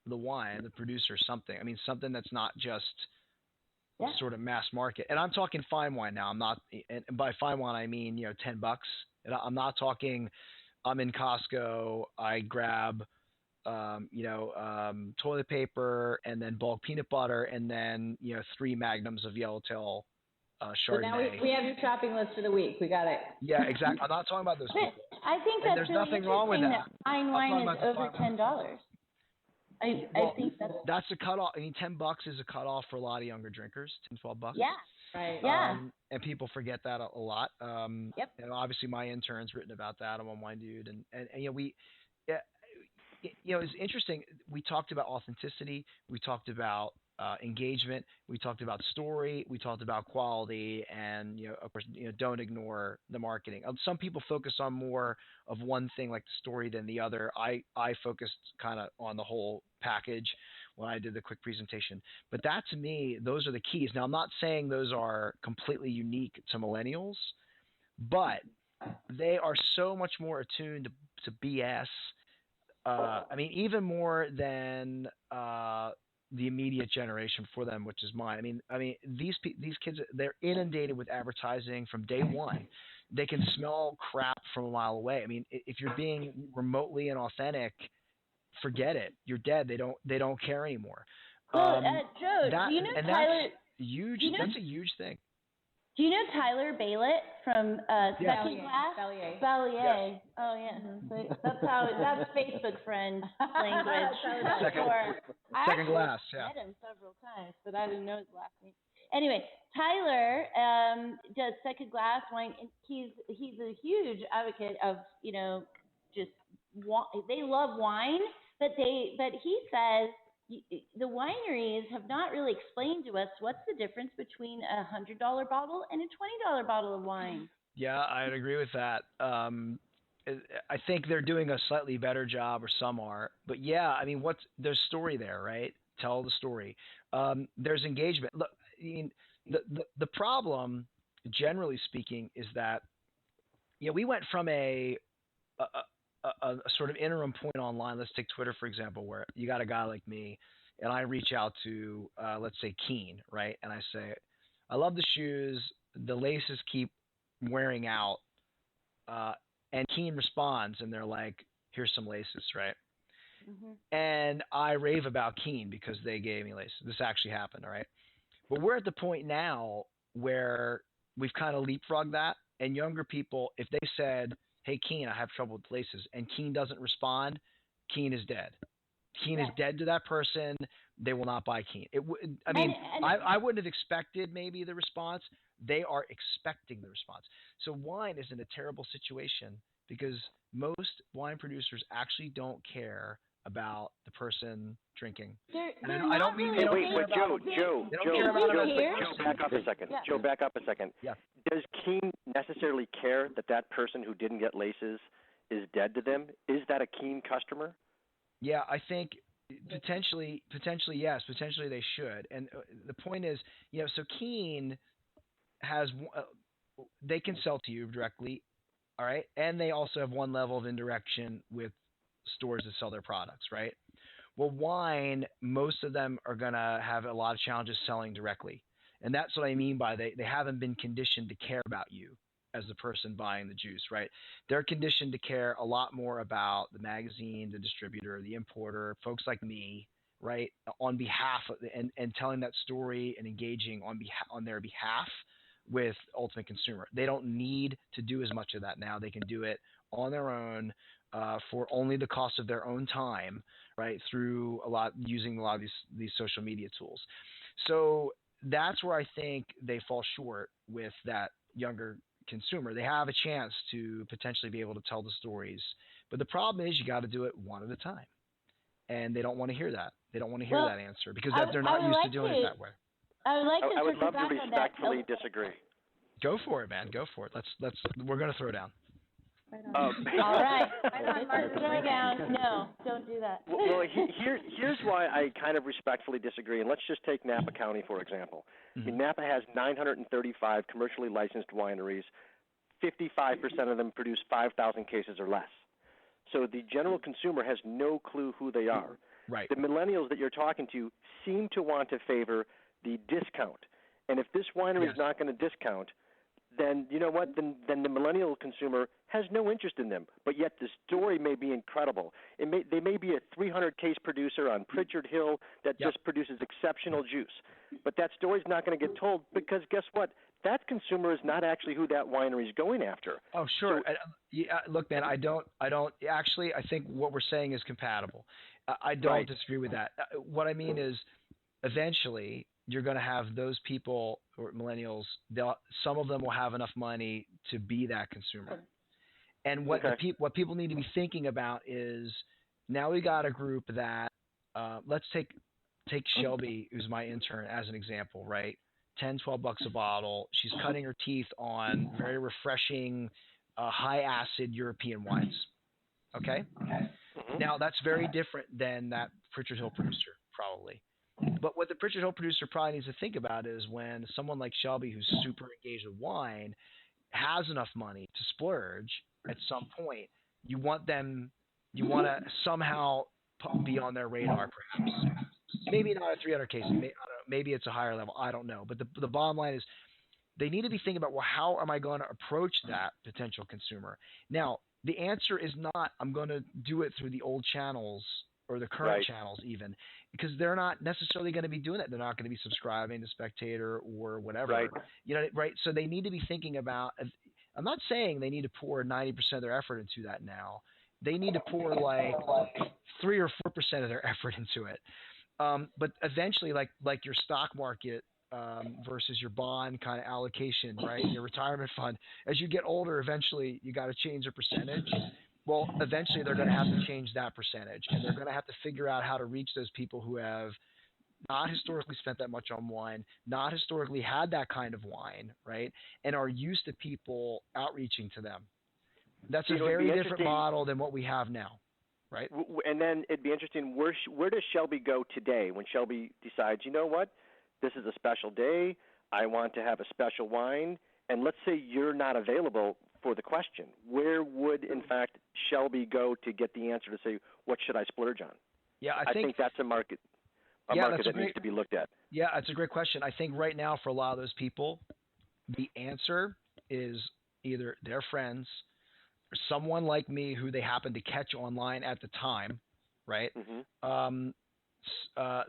S3: the wine, the producer, something. I mean, something that's not just sort of mass market. And I'm talking fine wine now. I'm not, and by fine wine I mean $10. And I'm not talking, I'm in Costco, I grab toilet paper and then bulk peanut butter and then 3 magnums of Yellowtail Chardonnay.
S5: So now we have your shopping list for the week. We got it.
S3: Yeah, exactly. I'm not talking about those people.
S2: I think
S3: and
S2: that's
S3: there's nothing wrong with that.
S2: Fine wine is over $10. I think
S3: that's a cutoff. I mean, $10 is a cutoff for a lot of younger drinkers. $10-12.
S2: Yeah.
S5: Right.
S2: Yeah.
S3: And people forget that a lot.
S2: Yep.
S3: And obviously, my intern's written about that. I'm on WineDude, and it's interesting. We talked about authenticity. We talked about engagement. We talked about story. We talked about quality, and of course, don't ignore the marketing. Some people focus on more of one thing, like the story, than the other. I focused kind of on the whole package when I did the quick presentation. But that, to me, those are the keys. Now, I'm not saying those are completely unique to millennials, but they are so much more attuned to BS. I mean, even more than the immediate generation for them, which is mine. I mean, these kids, they're inundated with advertising from day one. They can smell crap from a mile away. I mean, if you're being remotely inauthentic, forget it. You're dead. They don't care anymore.
S2: Well, Joe, do you know Tyler?
S3: That's huge. That's a huge thing.
S2: Do you know Tyler Baylett from Second Glass?
S5: Ballier.
S2: Yes. Oh yeah. So that's Facebook friend language.
S3: Second Glass. Yeah.
S2: I met him several times, but I didn't know his last name. Anyway, Tyler does Second Glass wine. And he's a huge advocate of just they love wine, but he says the wineries have not really explained to us what's the difference between a $100 bottle and a $20 bottle of wine.
S3: Yeah, I'd agree with that. I think they're doing a slightly better job, or some are. But yeah, I mean, there's story there, right? Tell the story. There's engagement. Look, the problem, generally speaking, is that we went from a sort of interim point online. Let's take Twitter, for example, where you got a guy like me, and I reach out to, let's say, Keen, right? And I say, I love the shoes. The laces keep wearing out. And Keen responds, and they're like, here's some laces, right? Mm-hmm. And I rave about Keen because they gave me laces. This actually happened, all right? But we're at the point now where we've kind of leapfrogged that. And younger people, if they said, hey, Keen, I have trouble with laces, and Keen doesn't respond, Keen is dead. Keen is dead to that person. They will not buy Keen. I wouldn't have expected maybe the response. They are expecting the response. So wine is in a terrible situation because most wine producers actually don't care about the person drinking.
S8: I don't mean Joe, back up a second.
S2: Yeah.
S8: Joe, back up a second.
S3: Yeah.
S8: Does Keen necessarily care that person who didn't get laces is dead to them? Is that a Keen customer?
S3: Yeah, I think potentially yes. Potentially they should. And the point is, so Keen has they can sell to you directly, all right, and they also have one level of indirection with stores that sell their products, right? Well, wine, most of them are going to have a lot of challenges selling directly. And that's what I mean by they haven't been conditioned to care about you as the person buying the juice, right? They're conditioned to care a lot more about the magazine, the distributor, the importer, folks like me, right, on behalf of and telling that story and engaging on their behalf with ultimate consumer. They don't need to do as much of that now. They can do it on their own for only the cost of their own time, right, through using a lot of these social media tools. So that's where I think they fall short with that younger consumer. They have a chance to potentially be able to tell the stories, but the problem is you got to do it one at a time, and they don't want to hear that. They don't want to hear that answer because they're not used to doing it that way.
S2: I would
S8: love to respectfully disagree.
S3: Go for it, man. Go for it. We're going to throw down.
S2: All right. Throw down. No, don't do that.
S8: Well, here's why I kind of respectfully disagree. And let's just take Napa County, for example. I mean, Napa has 935 commercially licensed wineries. 55% of them produce 5,000 cases or less. So the general consumer has no clue who they are.
S3: Right.
S8: The millennials that you're talking to seem to want to favor the discount. And if this winery is not going to discount, then you know what? Then the millennial consumer has no interest in them. But yet the story may be incredible. They may be a 300-case producer on Pritchard Hill that just produces exceptional juice. But that story's not going to get told because guess what? That consumer is not actually who that winery is going after.
S3: Oh, sure. So, look, man, I don't actually. I think what we're saying is compatible. I don't disagree with that. What I mean is, eventually, you're going to have those people or millennials. Some of them will have enough money to be that consumer. And what people need to be thinking about is now we got a group that let's take Shelby, who's my intern, as an example, right? $10-12 a bottle. She's cutting her teeth on very refreshing, high acid European wines. Okay? Now that's very different than that Pritchard Hill producer, probably. But what the Pritchard Hill producer probably needs to think about is when someone like Shelby, who's super engaged with wine, has enough money to splurge at some point, you want to somehow be on their radar, perhaps. Maybe not a 300 case. Maybe it's a higher level. I don't know. But the bottom line is they need to be thinking about, well, how am I going to approach that potential consumer? Now, the answer is not I'm going to do it through the old channels or the current channels even, because they're not necessarily going to be doing it. They're not going to be subscribing to Spectator or whatever. Right. So they need to be thinking about – I'm not saying they need to pour 90% of their effort into that now. They need to pour like 3 or 4% of their effort into it. But eventually, like your stock market versus your bond kind of allocation, right? Your retirement fund. As you get older, eventually you got to change your percentage. Well, eventually they're going to have to change that percentage, and they're going to have to figure out how to reach those people who have not historically spent that much on wine, not historically had that kind of wine, right? And are used to people outreaching to them. That's a very different model than what we have now. Right.
S8: And then it'd be interesting, where does Shelby go today when Shelby decides, you know what, this is a special day, I want to have a special wine, and let's say you're not available for the question. Where would, in fact, Shelby go to get the answer to say, what should I splurge on?
S3: Yeah, I
S8: think that's a market that needs to be looked at.
S3: Yeah, that's a great question. I think right now for a lot of those people, the answer is either their friends – someone like me who they happen to catch online at the time, right? A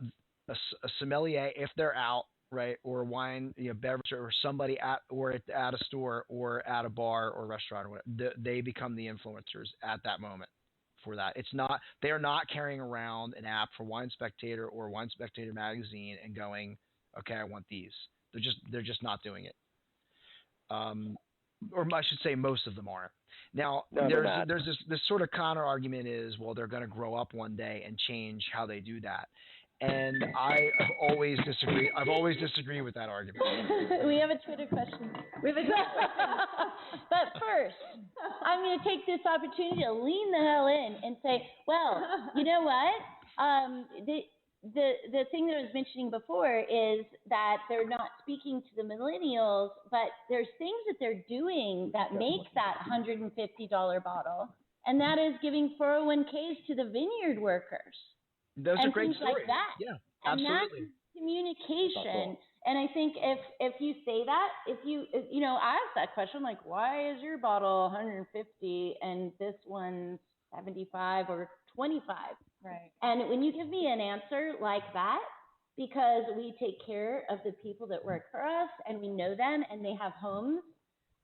S3: sommelier, if they're out, right, or wine, beverage, or somebody at a store or at a bar or restaurant or whatever, they become the influencers at that moment for that. They are not carrying around an app for Wine Spectator or Wine Spectator magazine and going, okay, I want these. They're just not doing it. Or I should say most of them aren't. Now, there's this sort of counter argument is, well, they're going to grow up one day and change how they do that. And I've always disagreed with that argument.
S2: We have a Twitter question. But first, I'm going to take this opportunity to lean the hell in and say, well, you know what? The thing that I was mentioning before is that they're not speaking to the millennials, but there's things that they're doing that make that $150 bottle, and that is giving 401ks to the vineyard workers.
S3: Those are great
S2: stories.
S3: Like
S2: that.
S3: Yeah,
S2: and
S3: absolutely.
S2: That's communication. And I think if you say that, if you ask that question, like, why is your bottle $150 and this one's $75 or $25?
S5: Right.
S2: And when you give me an answer like that, because we take care of the people that work for us and we know them and they have homes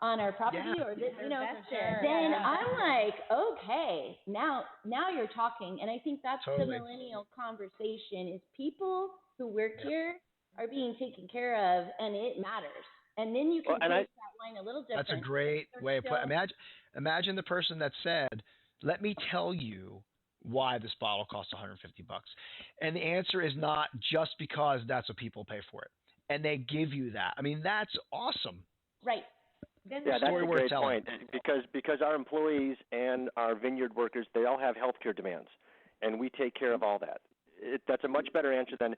S2: on our property or this, then I'm like, okay, now you're talking. And I think that's the millennial conversation is people who work here are being taken care of, and it matters. And then you can taste that wine a little different.
S3: That's a great way of putting it. Imagine the person that said, let me tell you why this bottle costs $150. And the answer is not just because that's what people pay for it. And they give you that. I mean, that's awesome.
S2: Right.
S8: That's a great point because our employees and our vineyard workers, they all have healthcare demands, and we take care of all that. That's a much better answer than,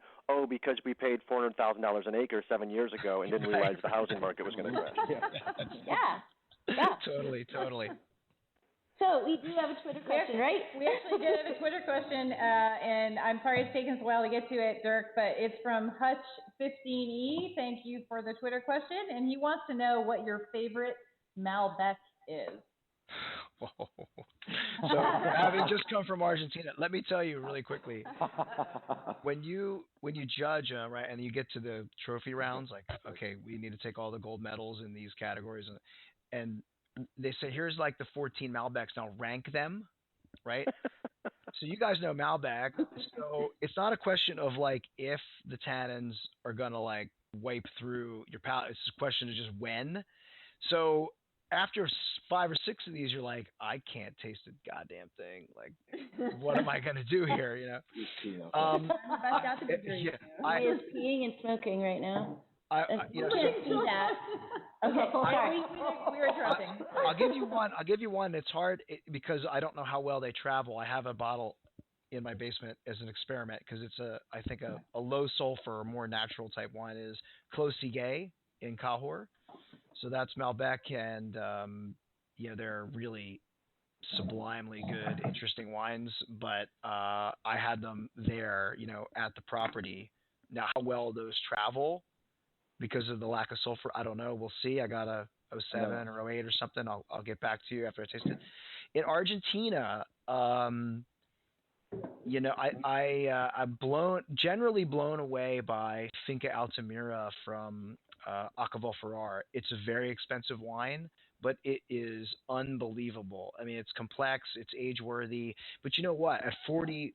S8: because we paid $400,000 an acre 7 years ago and didn't realize the housing market was going to crash.
S2: Yeah.
S3: Totally.
S2: So we do have a Twitter question, right?
S1: We actually did have a Twitter question, and I'm sorry it's taken us a while to get to it, Dirk, but it's from Hutch15E. Thank you for the Twitter question, and he wants to know what your favorite Malbec is.
S3: Whoa. So, having just come from Argentina, let me tell you really quickly. When you judge, right, and you get to the trophy rounds, like, okay, we need to take all the gold medals in these categories, and they say, here's like the 14 Malbecs, now rank them, right? So you guys know Malbec, so it's not a question of like if the tannins are going to like wipe through your palate, it's a question of just when. So after 5 or 6 of these, you're like, I can't taste a goddamn thing. Like, what am I going to do here, you know?
S2: He is peeing and smoking right now.
S3: I
S2: can't see that. Okay, sorry.
S1: We were interrupting.
S3: I'll give you one. It's hard because I don't know how well they travel. I have a bottle in my basement as an experiment because it's I think a low sulfur, more natural type wine is Clos Siguet in Cahors. So that's Malbec, and they're really sublimely good, interesting wines. But I had them there, at the property. Now, how well those travel because of the lack of sulfur, I don't know. We'll see. I got a 07 or 08 or something. I'll get back to you after I taste it. In Argentina, I'm generally blown away by Finca Altamira from Acavalferrar. It's a very expensive wine, but it is unbelievable. I mean, it's complex, it's age-worthy, but you know what? At $40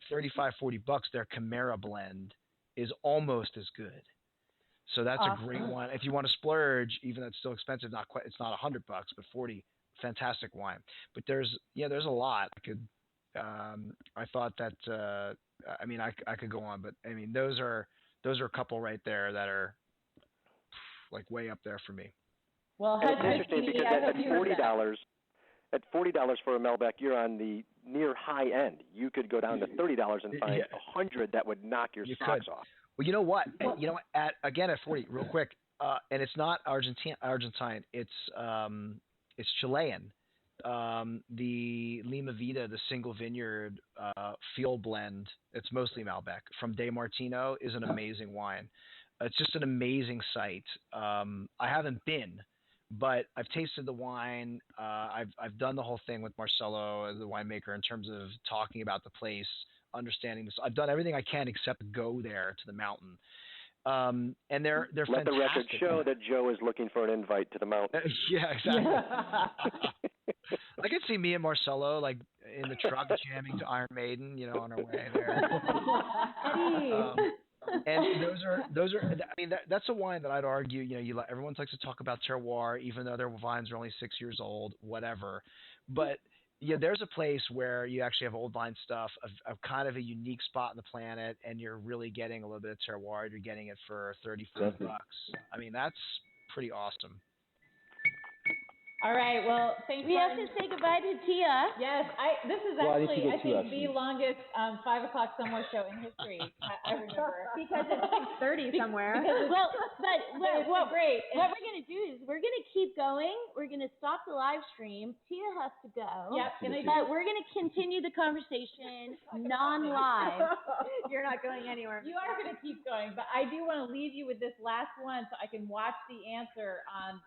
S3: their Chimera blend is almost as good. So that's awesome. A great one. If you want to splurge, even though it's still expensive, it's not $100, but $40, fantastic wine. But there's a lot. I thought that I could go on, but I mean those are a couple right there that are like way up there for me.
S2: Well,
S8: it's interesting because at $40 for a Malbec, you're on the near high end. You could go down to $30 and find $100 that would knock your socks off.
S3: Well, you know what? At 40, real quick, and it's not Argentine. It's Chilean. The Lima Vida, the single vineyard field blend, it's mostly Malbec from De Martino, is an amazing wine. It's just an amazing site. I haven't been, but I've tasted the wine. I've done the whole thing with Marcelo, the winemaker, in terms of talking about the place, understanding this. I've done everything I can except go there to the mountain. And they're
S8: Let
S3: fantastic.
S8: the record show that Joe is looking for an invite to the mountain.
S3: Yeah, exactly. I could see me and Marcelo like in the truck jamming to Iron Maiden, on our way there. And those are. I mean, that's a wine that I'd argue. Everyone likes to talk about terroir, even though their vines are only 6 years old, whatever. But there's a place where you actually have old vine stuff of kind of a unique spot on the planet, and you're really getting a little bit of terroir. You're getting it for $30-$40. I mean, that's pretty awesome.
S1: All right. Well, thanks.
S2: We have to say goodbye to Tia.
S1: Yes, this is actually, I think, the longest 5 o'clock somewhere show in history. I remember
S5: Because it's 6:30 somewhere.
S2: What
S1: great.
S2: What we're gonna do is we're gonna keep going. We're gonna stop the live stream. Tia has to go.
S1: Yep.
S2: But we're gonna continue the conversation non-live.
S5: You're not going anywhere.
S1: You are going to keep going, but I do want to leave you with this last one so I can watch the answer on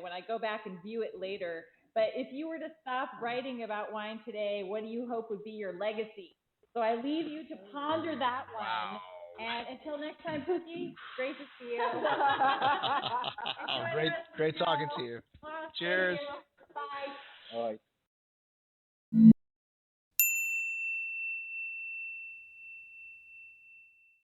S1: when I go back and view it later. But if you were to stop writing about wine today, what do you hope would be your legacy? So I leave you to ponder that one.
S3: Wow.
S1: And until next time, Pookie, great to see you.
S3: Great talking to you. Cheers.
S1: Bye.
S6: All right.